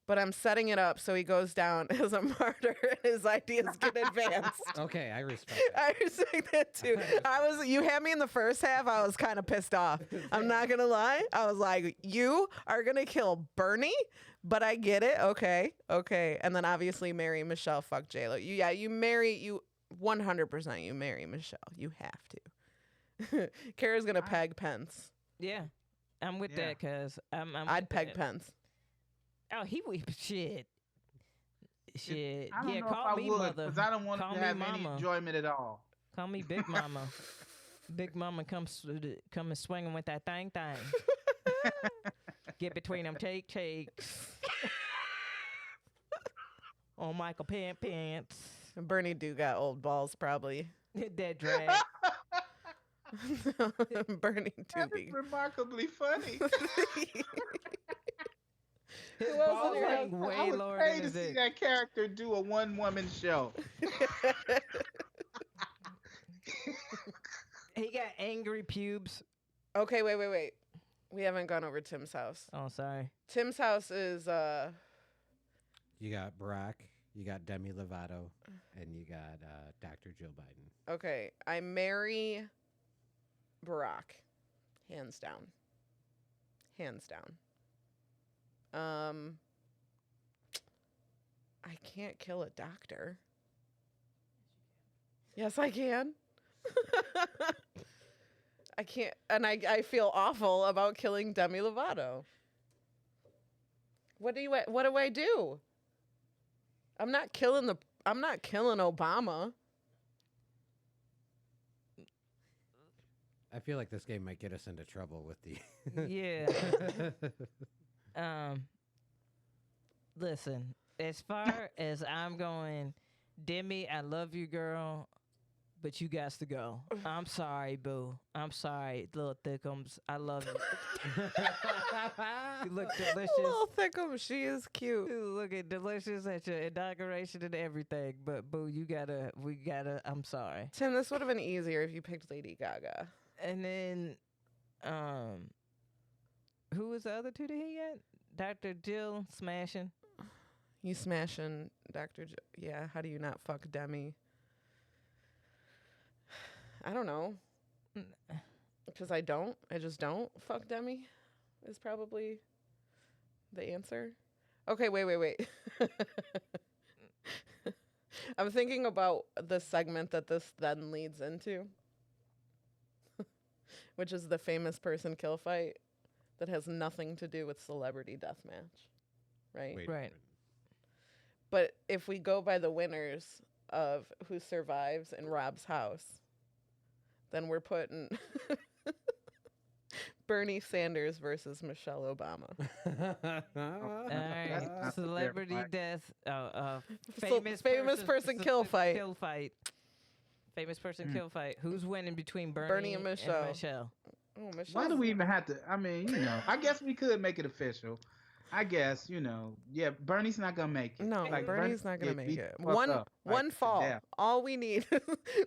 but I'm setting it up so he goes down as a martyr and his ideas get advanced. Okay, I respect that. I respect that too. You had me in the first half. I was kind of pissed off. I'm not gonna lie. I was like, you are gonna kill Bernie, but I get it. Okay. And then obviously marry Michelle. Fuck JLo. You marry you 100%. You marry Michelle. You have to. Kara's gonna peg Pence. Yeah, I'm with Yeah. that because I'd with peg that. Pence. Oh, he would shit. Shit. I don't Yeah, know call if I me would, mother. because I don't want Call to me have any mama. enjoyment at all. Call me Big Mama. Big Mama comes and swinging with that thing. Get between them cheeks. On Michael Pants. Bernie do got old balls probably. That drag. Bernie too That big. is remarkably funny. His Who else balls in your hang house? way I was lower paid than to his see dick. that character do a one-woman show. He got angry pubes. Okay, wait. We haven't gone over Tim's house. Oh, sorry. Tim's house is You got Barack, you got Demi Lovato, and you got Dr. Joe Biden. okay. I marry Barack, hands down. I can't kill a doctor. Yes, I can. I can't, and I feel awful about killing Demi Lovato. What do I do? I'm not killing Obama. I feel like this game might get us into trouble with the. Yeah. Listen, as far as I'm going, Demi, I love you, girl, but you got to go. I'm sorry, boo. I'm sorry, little thickums. I love you. You look delicious. Little Thickum, she is cute. You looking delicious at your inauguration and everything, but boo, we gotta. I'm sorry. Tim, this would have been easier if you picked Lady Gaga. And then, who was the other two that he got? Dr. Jill smashing. You smashing Dr. Yeah, how do you not fuck Demi? I don't know. Because I just don't fuck Demi is probably the answer. Okay, wait. I'm thinking about the segment that this then leads into, which is the famous person kill fight that has nothing to do with celebrity deathmatch, right? Wait, Right. But if we go by the winners of who survives in Rob's house, then we're putting Bernie Sanders versus Michelle Obama. All That's right, not fair celebrity fight. death. Famous person kill fight. Kill fight. Famous person kill fight. Who's winning between Bernie, Bernie and Michelle. Oh, Michelle. Why do we even have to? I mean, I guess we could make it official. I guess, yeah, Bernie's not gonna make it. No, Like, Bernie's not gonna get make beat it. the fuck One up, like, one to fall. death. All we need.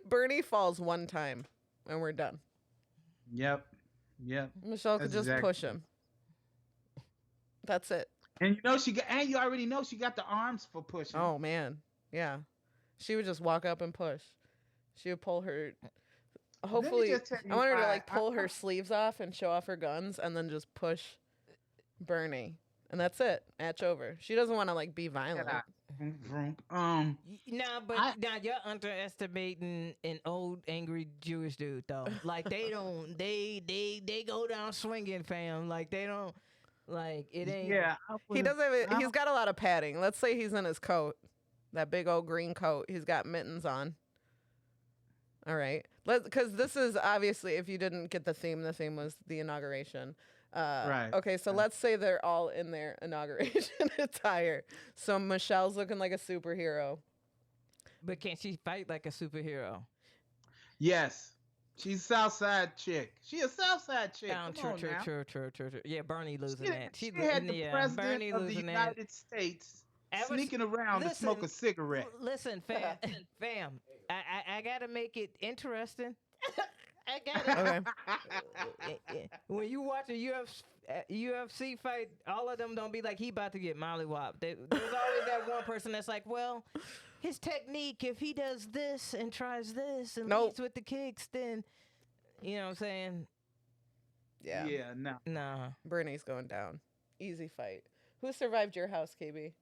Bernie falls one time, and we're done. Yep. Michelle could That's just exactly- push him. That's it. And you already know she got the arms for pushing. Oh man, yeah. She would just walk up and push. She would pull her. Hopefully, just tell you I want her to why like pull her sleeves off and show off her guns, and then just push Bernie, and that's it. Match over. She doesn't want to like be violent. Vroom, vroom. Nah, but I- now you're underestimating an old angry Jewish dude though. Like they don't, they go down swinging, fam. Like they don't, like it ain't. Yeah, He does have it. I He's got a lot of padding. Let's say he's in his coat, that big old green coat. He's got mittens on. All right, because this is obviously, if you didn't get the theme was the inauguration. Right. Okay, so let's say they're all in their inauguration attire. So Michelle's looking like a superhero. But can she fight like a superhero? Yes. She's a Southside chick. She a Southside chick. Come on now. True. Yeah, Bernie losing She, that. she had the yeah, president Bernie of the losing that. United States sneaking around to smoke a cigarette. Listen, fam, I gotta make it interesting. I gotta. Okay. When you watch a UFC fight, all of them don't be like he about to get mollywopped. There's always that one person that's like, well, his technique, if he does this and tries this and leads with the kicks, then you know what I'm saying. Yeah. Yeah, no. Nah. Bernie's going down. Easy fight. Who survived your house, KB?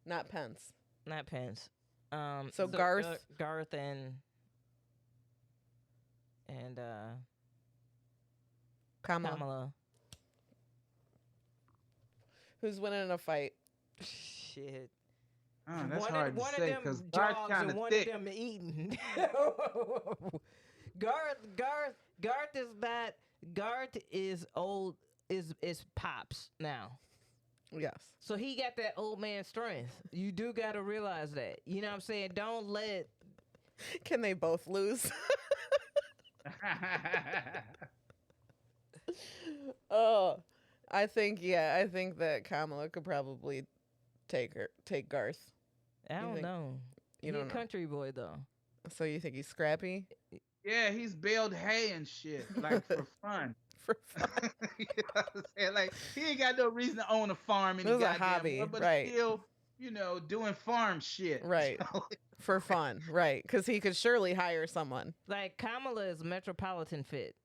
Not Pence. Not Pence. So Garth. Garth and Kamala. Who's winning in a fight? Shit. Oh, that's hard to say of because them Garth's jogs kind and of one thick. of them eating. Garth is not. Garth is old. Is pops now. Yes. So he got that old man strength. You do got to realize that. You know what I'm saying? Don't let. Can they both lose? Oh, I think that Kamala could probably take Garth. I don't think- know. you He don't a know. country boy though. So you think he's scrappy? Yeah, he's baled hay and shit, like for fun. For fun. You know what I'm saying? Like he ain't got no reason to own a farm any This is a goddamn hobby, more, but right. still, doing farm shit. Right. So, For fun, right? Because he could surely hire someone. Like Kamala is metropolitan fit.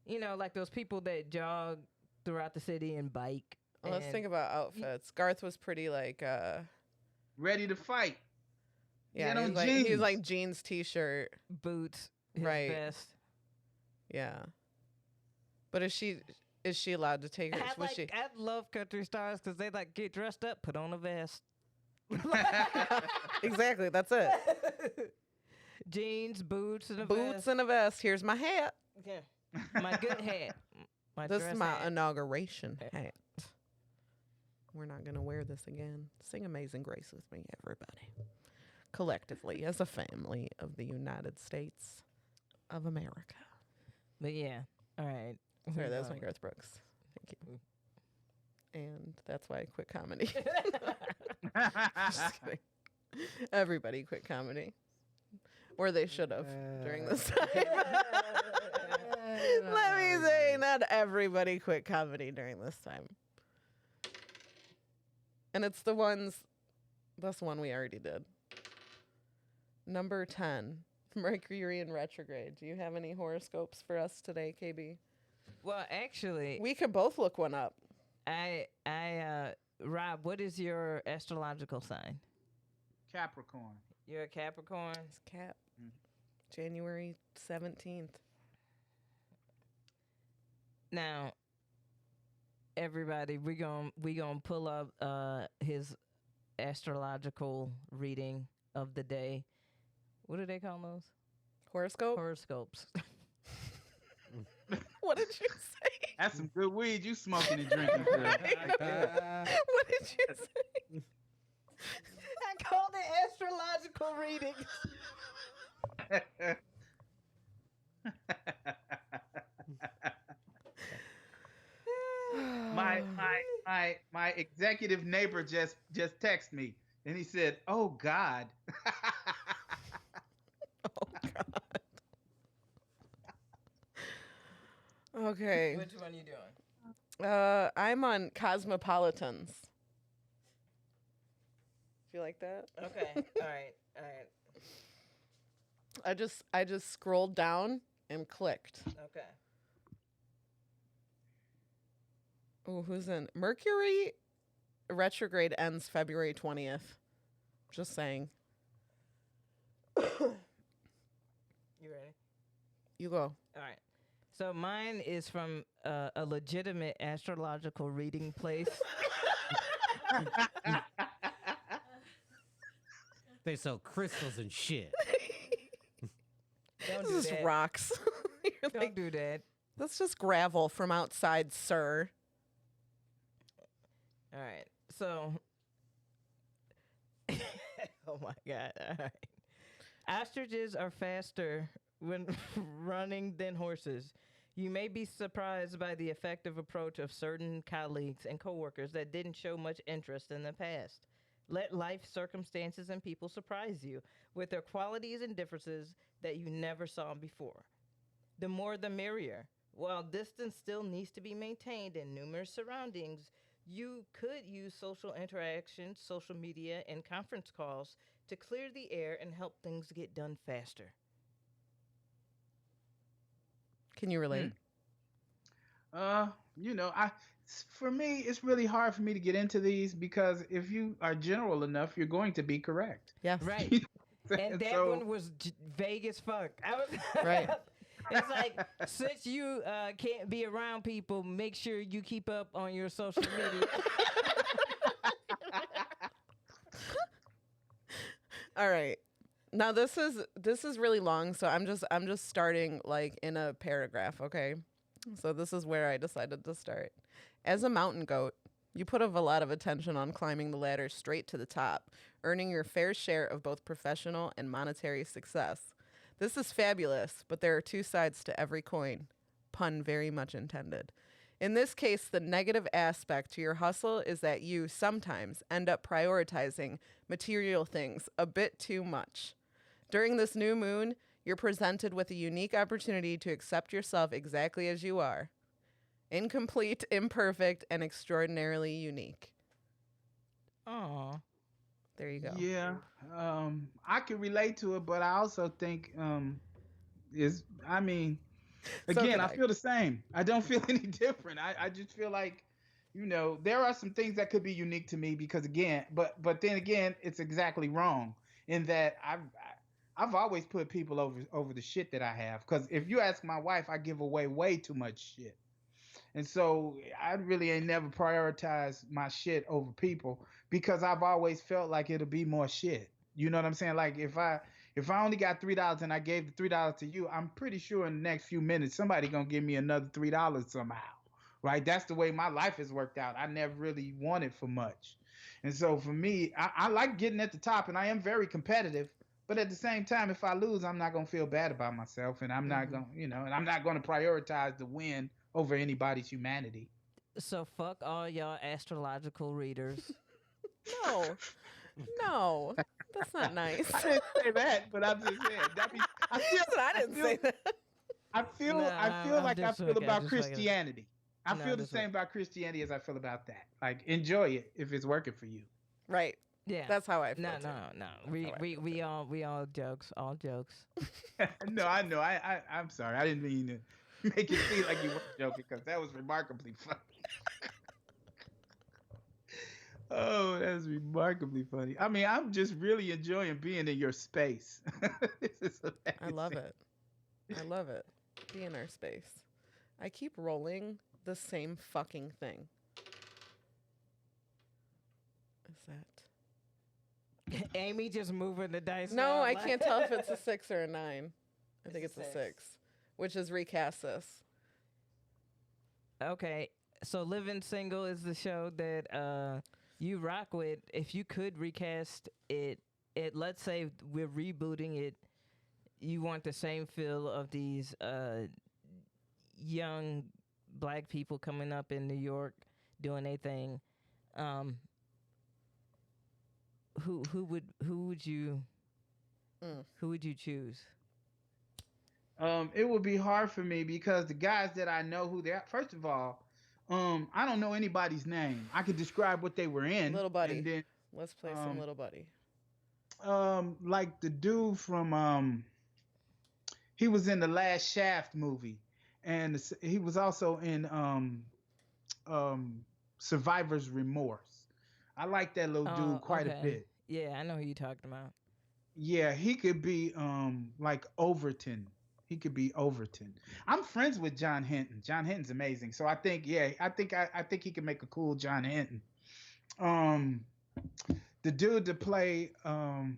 You know, like those people that jog throughout the city and bike. Well, let's and- think about outfits. Garth was pretty like, ready to fight. yeah, Get he on was jeans. like jeans, t-shirt, boots, his Right. vest. yeah. But is she allowed to take her? Was she? I love country stars because they like get dressed up, put on a vest. Exactly, that's it. Jeans, boots, and a Boots vest. and a vest. Here's my hat. Yeah. My good hat. My This dress is my hat. inauguration hat. We're not gonna wear this again. Sing Amazing Grace with me, everybody. Collectively, as a family of the United States of America. But yeah, all right. Sorry, that was my Garth Brooks. Thank you. And that's why I quit comedy. Just kidding. Everybody quit comedy. Or they should have during this time. Let me say, not everybody quit comedy during this time. And it's the ones, that's one we already did. Number 10, Mercury in retrograde. Do you have any horoscopes for us today, KB? Well, actually, We could both look one up. Rob, what is your astrological sign? Capricorn. You're a Capricorn. It's Cap. January 17th. Now, everybody, we gonna pull up his astrological reading of the day. What do they call those? Horoscope? Horoscopes. What did you say? That's some good weed you smoking and drinking. Girl. What did you say? I called it astrological reading. my executive neighbor just texted me and he said, "Oh God." Oh, God. Okay. Which one you doing? I'm on Cosmopolitans. Do you like that? Okay. All right. I just scrolled down and clicked. Okay. Oh, who's in? Mercury retrograde ends February 20th. Just saying. You ready? You go. All right. So mine is from a legitimate astrological reading place. They sell crystals and shit. Don't This do is that. rocks. You're Don't like, do that. that's just gravel from outside, sir. All right. So. Oh my God. All right. Ostriches are faster when running than horses. You may be surprised by the effective approach of certain colleagues and coworkers that didn't show much interest in the past. Let life circumstances and people surprise you with their qualities and differences that you never saw before. The more the merrier. While distance still needs to be maintained in numerous surroundings, you could use social interactions, social media, and conference calls to clear the air and help things get done faster. Can you relate? You know, for me, it's really hard for me to get into these because if you are general enough, you're going to be correct. Yes. Right. And that So- one was vague as fuck. I was Right. It's like, since you can't be around people, make sure you keep up on your social media. All right. Now this is really long, so I'm just starting like in a paragraph, okay? So this is where I decided to start. As a mountain goat, you put a lot of attention on climbing the ladder straight to the top, earning your fair share of both professional and monetary success. This is fabulous, but there are two sides to every coin. Pun very much intended. In this case, the negative aspect to your hustle is that you sometimes end up prioritizing material things a bit too much. During this new moon, you're presented with a unique opportunity to accept yourself exactly as you are. Incomplete, imperfect, and extraordinarily unique. Aw. There you go. Yeah, I can relate to it, but I also think I mean, So again, can I I. feel the same. I don't feel any different. I just feel like, you know, there are some things that could be unique to me because again, but then again, it's exactly wrong in that I've always put people over the shit that I have. Because if you ask my wife, I give away way too much shit. And so I really ain't never prioritized my shit over people because I've always felt like it'll be more shit. You know what I'm saying? Like if I only got $3 and I gave the $3 to you, I'm pretty sure in the next few minutes somebody gonna give me another $3 somehow. Right? That's the way my life has worked out. I never really wanted for much. And so for me, I like getting at the top and I am very competitive. But at the same time, if I lose, I'm not gonna feel bad about myself and I'm not gonna, you know, and I'm not gonna prioritize the win over anybody's humanity. So fuck all y'all astrological readers. No. No. That's not nice. I didn't say that, but I'm just saying. I didn't say that. I feel No, I'm like I just feel joking, I'm about just joking. Christianity. I No, feel the just same about Christianity as I feel about that. Like enjoy it if it's working for you. Right. Yeah. That's how I feel. no, too. no. how I We all jokes, all jokes. No, I know. I'm sorry. I didn't mean to make it seem like you were joking because that was remarkably funny. Oh, that's remarkably funny. I mean, I'm just really enjoying being in your space. This is I love amazing. it. I love it. Be in our space. I keep rolling the same fucking thing. Is that? Amy just moving the dice. No, around I like- can't tell if it's a 6 or a 9. I think It's it's a a 6. 6, which is recast this. Okay, so Living Single is the show that you rock with. If you could recast it, let's say we're rebooting it, you want the same feel of these young black people coming up in New York doing their thing. Who would you choose? It would be hard for me because the guys that I know who they are, first of all, I don't know anybody's name. I could describe what they were in. Little Buddy. And then Let's play some Little Buddy. like the dude from he was in the last Shaft movie and he was also in Survivor's Remorse. I like that little Oh, dude quite a okay. bit. Yeah, I know who you're talking about. Yeah, he could be like Overton. He could be Overton. I'm friends with John Hinton. John Hinton's amazing. So I think, yeah, I think he can make a cool John Hinton. Um, the dude to play damn,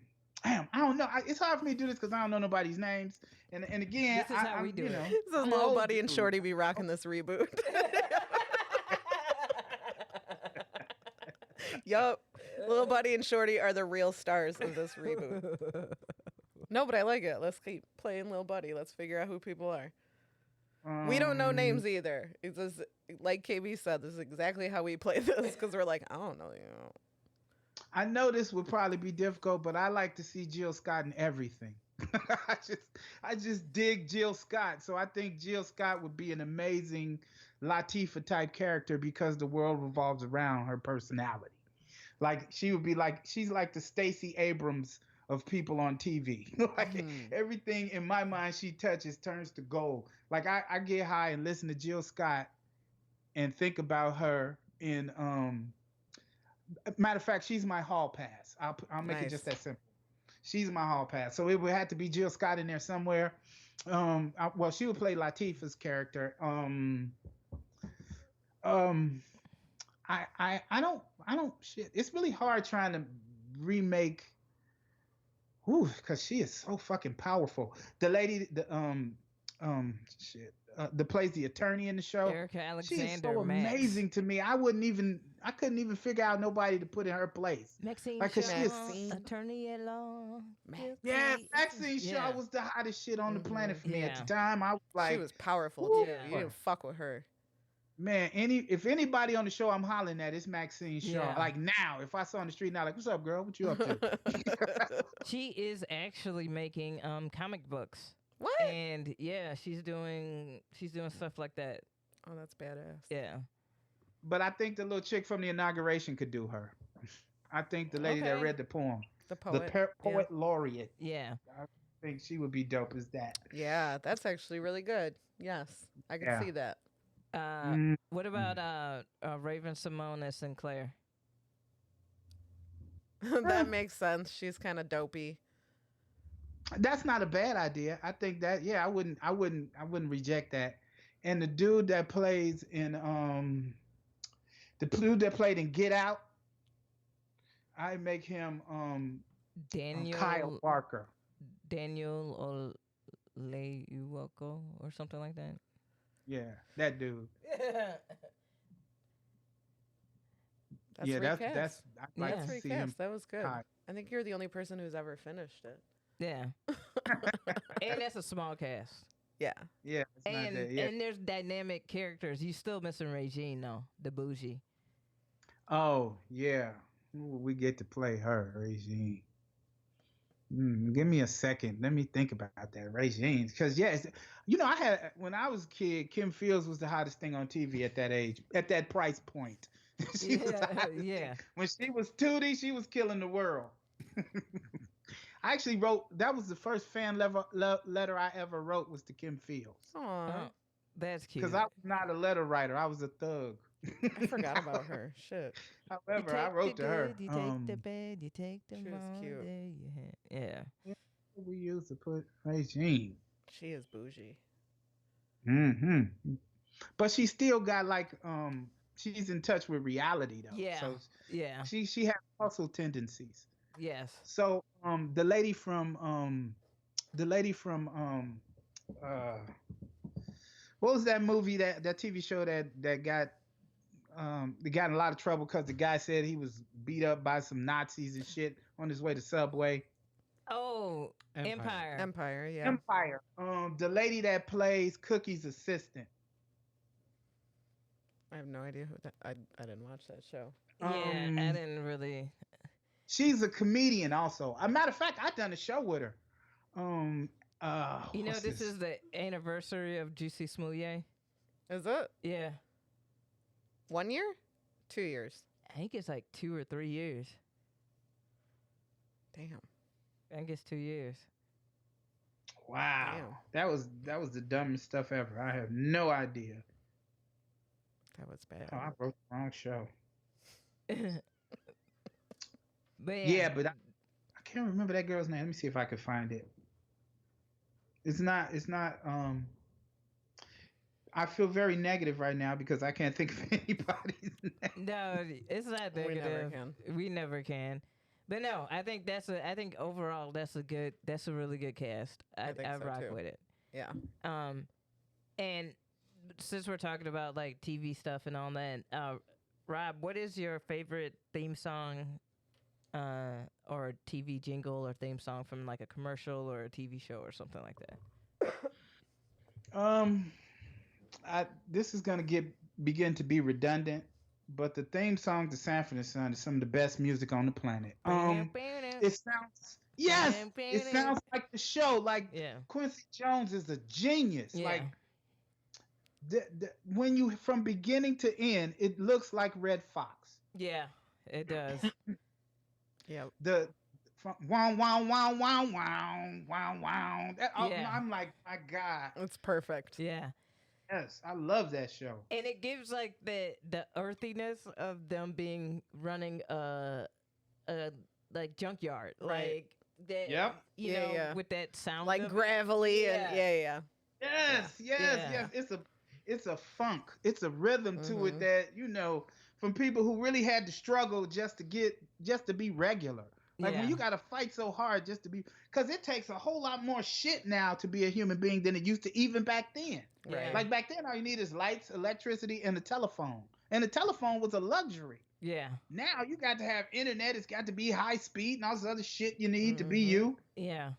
I don't know. It's hard for me to do this because I don't know nobody's names. And again, This is how we I'm, do you it. know, This is I'm an Lil old Buddy and dude. Shorty be rocking this reboot. Yup. Lil Buddy and Shorty are the real stars of this reboot. No, but I like it. Let's keep playing Lil Buddy. Let's figure out who people are. We don't know names either. It's just, like KB said, this is exactly how we play this because we're like, I don't know. I know this would probably be difficult, but I like to see Jill Scott in everything. I just dig Jill Scott. So I think Jill Scott would be an amazing Latifah type character because the world revolves around her personality. Like she would be like she's like the Stacey Abrams of people on TV. Like everything in my mind she touches turns to gold. Like I get high and listen to Jill Scott and think about her in matter of fact, she's my hall pass. I'll make it just Nice. that simple. She's my hall pass. So it would have to be Jill Scott in there somewhere. Well, she would play Latifah's character. Um, I don't shit. It's really hard trying to remake. Whew, because she is so fucking powerful. The lady, shit, that plays the attorney in the show. Erica She is Alexander, so Max. amazing to me. I couldn't even figure out nobody to put in her place. Maxine Like, 'cause she is- Shaw, attorney at law. Yeah, Maxine Shaw was the hottest shit on the planet for me at Yeah. the time. I was like, She was powerful woo. too. You didn't fuck with her. man, if anybody on the show I'm hollering at, it's Maxine Shaw. Yeah. Like now, if I saw on the street now, like, what's up, girl? What you up to? She is actually making comic books. What? And yeah, she's doing stuff like that. Oh, that's badass. Yeah. But I think the little chick from the inauguration could do her. I think the lady that Okay. read the poem, The poet. poet laureate. Yeah. I think she would be dope as that. Yeah, that's actually really good. Yes, I can Yeah. see that. What about Raven Simone as Sinclair? That makes sense. She's kind of dopey. That's not a bad idea. I think that I wouldn't reject that. And the dude that plays in the dude that played in Get Out, I make him Kyle Barker. Daniel Oleuoko or something like that. Yeah, that dude. That's Yeah, recast. that's I'd like Yeah. to That's see him. recast. That was good. Kyle. I think you're the only person who's ever finished it. Yeah. And that's a small cast. Yeah. Yeah, it's not that. Yeah. And there's dynamic characters. You still missing Regine though, the bougie. Oh yeah, who will we get to play her, Regine? Give me a second. Let me think about that, Regine. Because yes, I had when I was a kid, Kim Fields was the hottest thing on TV at that age, at that price point. She was the hottest thing. Yeah. When she was Tootie, she was killing the world. I actually wrote. That was the first fan letter I ever wrote was to Kim Fields. Aw, Oh, that's cute. Because I was not a letter writer. I was a thug. I forgot about her. Shit. However, I wrote to her. You take the bed, you take the She was cute. Yeah. We used to put Regine. She is bougie. But she still got like she's in touch with reality though. Yeah. So Yeah. she has hustle tendencies. Yes. So the lady from what was that movie that TV show that got they got in a lot of trouble because the guy said he was beat up by some Nazis and shit on his way to Subway. Oh, Empire. Empire, yeah. Empire. The lady that plays Cookie's assistant. I have no idea who that. I didn't watch that show. Yeah, I didn't really. She's a comedian also. A matter of fact, I done a show with her. This is the anniversary of Juicy Smouye. Is it Yeah. 1 year? 2 years? I think it's like 2 or 3 years. Damn. I think it's 2 years. Wow. Damn. That was the dumbest stuff ever. I have no idea. That was bad. Oh, I wrote the wrong show. But Yeah, but I can't remember that girl's name. Let me see if I can find it. It's not. It's not. I feel very negative right now because I can't think of anybody's name. no, it's not We never negative. can. We never can. But no, I think I think overall that's a really good cast. I think so, rock too. with it. Yeah. And since we're talking about like TV stuff and all that, Rob, what is your favorite theme song, or TV jingle or theme song from like a commercial or a TV show or something like that? Um, this is gonna begin to be redundant, but the theme song to Sanford and Son is some of the best music on the planet. It sounds it sounds like the show. Like Yeah. Quincy Jones is a genius. Yeah. Like when you from beginning to end, it looks like Red Fox. Yeah, it does. Yep. The wow wow wow wow wow wow wow. Yeah. I'm like, my God, It's perfect. Yeah. yes, I love that show. And it gives like the earthiness of them being running a like junkyard, Right. like that. Yep. You Yeah, know, yeah. with that sound, Like of it. gravelly Yeah. and yeah. Yes, yes, Yeah. yes. It's a funk. It's a rhythm to it that, from people who really had to struggle just to be regular. Like when Yeah. you got to fight so hard just to be, because it takes a whole lot more shit now to be a human being than it used to even back then. Yeah. Like back then, all you need is lights, electricity, and a telephone. And the telephone was a luxury. Yeah. Now you got to have internet. It's got to be high speed and all this other shit you need to be Mhm. you. Yeah.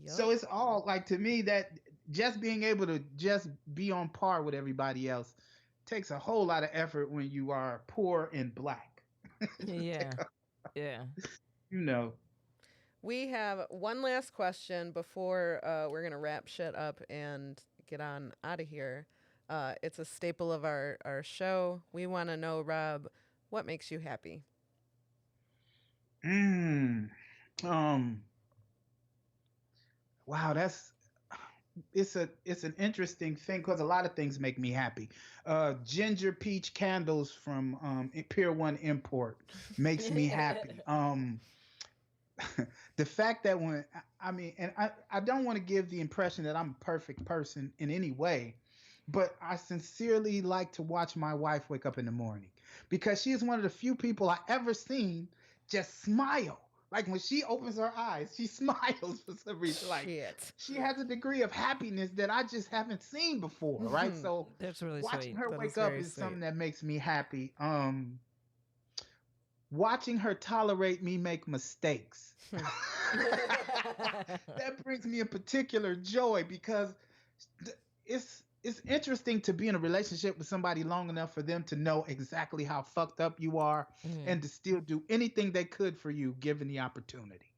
Yup. So it's all like, to me, that just being able to just be on par with everybody else takes a whole lot of effort when you are poor and black. Yeah. Yeah. You know. We have one last question before we're gonna wrap shit up and get on out of here. It's a staple of our show. We want to know, Rob, what makes you happy? Wow, it's an interesting thing because a lot of things make me happy. Ginger peach candles from Pier One Import makes me happy. The fact that I don't want to give the impression that I'm a perfect person in any way, but I sincerely like to watch my wife wake up in the morning because she is one of the few people I ever seen just smile. Like when she opens her eyes, she smiles for some reason. Like Shit. she has a degree of happiness that I just haven't seen before, right? Mhm. So That's really watching sweet. her That wake is up very is something sweet. that makes me happy. Watching her tolerate me make mistakes. That brings me a particular joy because it's interesting to be in a relationship with somebody long enough for them to know exactly how fucked up you are Mhm. and to still do anything they could for you given the opportunity.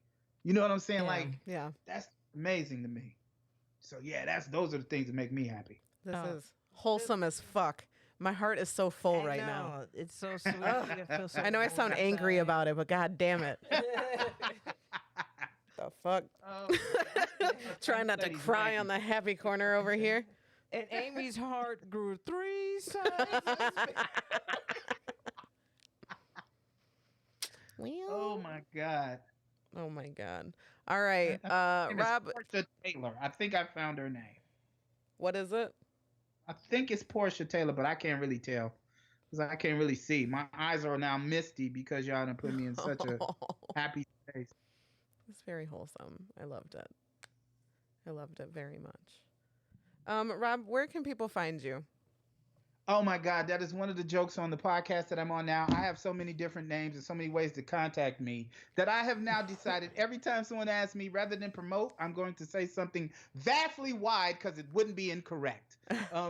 You know what I'm saying? Yeah. Like Yeah, that's amazing to me. So yeah, those are the things that make me happy. this Oh. is wholesome as fuck. My heart is so full I right know. now. It's so sweet. I feel so I know I sound warm angry inside. about it, but god damn it. The fuck? Trying not to cry on the happy corner over here. And Amy's heart grew 3 sizes. Oh my God. Oh my god. All right. I think it's Rob, Portia Taylor. I think I found her name. what is it? I think it's Portia Taylor, but I can't really tell because I can't really see. My eyes are now misty because y'all done put me in such a happy space. It's very wholesome. I loved it. I loved it very much. Rob, where can people find you? Oh my God, that is one of the jokes on the podcast that I'm on now. I have so many different names and so many ways to contact me that I have now decided every time someone asks me, rather than promote, I'm going to say something vastly wide because it wouldn't be incorrect.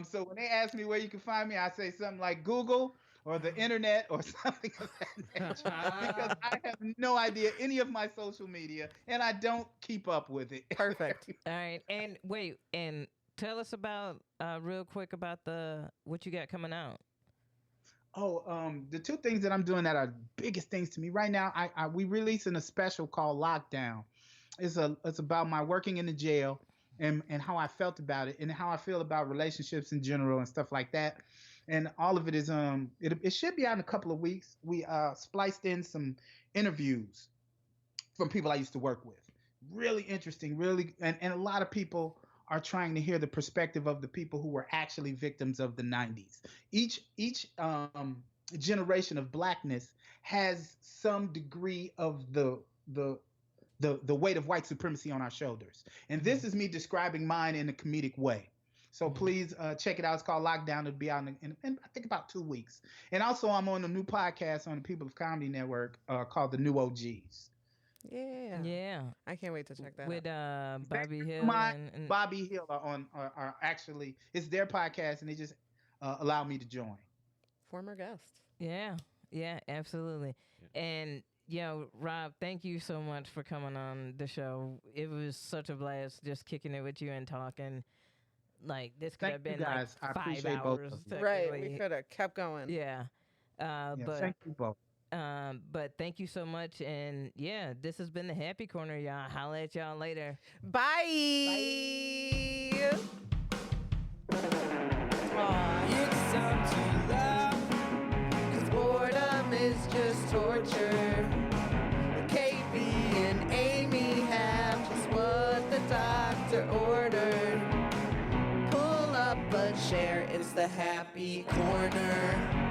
So when they ask me where you can find me, I say something like Google or the internet or something of that nature because I have no idea any of my social media and I don't keep up with it. Perfect. All right. And wait, and tell us about real quick about what you got coming out. The two things that I'm doing that are biggest things to me right now. We releasing a special called Lockdown. It's about my working in the jail and how I felt about it and how I feel about relationships in general and stuff like that. and all of it is it should be out in a couple of weeks. We spliced in some interviews from people I used to work with. Really interesting, really, and a lot of people are trying to hear the perspective of the people who were actually victims of the 90s. Each generation of blackness has some degree of the weight of white supremacy on our shoulders. And this is me describing mine in a comedic way. So please check it out. It's called Lockdown. It'll be out in I think about 2 weeks. And also I'm on a new podcast on the People of Comedy Network called The New OGs. Yeah. Yeah. I can't wait to check that With out. Bobby Hill and Bobby Hill are actually, it's their podcast and they just allow me to join. Former guest. yeah, yeah, absolutely. And Rob, thank you so much for coming on the show. It was such a blast just kicking it with you and talking. Like this could Thank have been you guys. I like 5 appreciate both hours. of you. Right. We technically. could have kept going. Yeah. Yeah, But thank you both. but thank you so much. And yeah, this has been the Happy Corner, y'all. Holla at y'all later. Bye. Aw. It's time to laugh. 'Cause boredom is just torture. KB and Amy have just what the doctor ordered. Pull up a chair, it's the Happy Corner.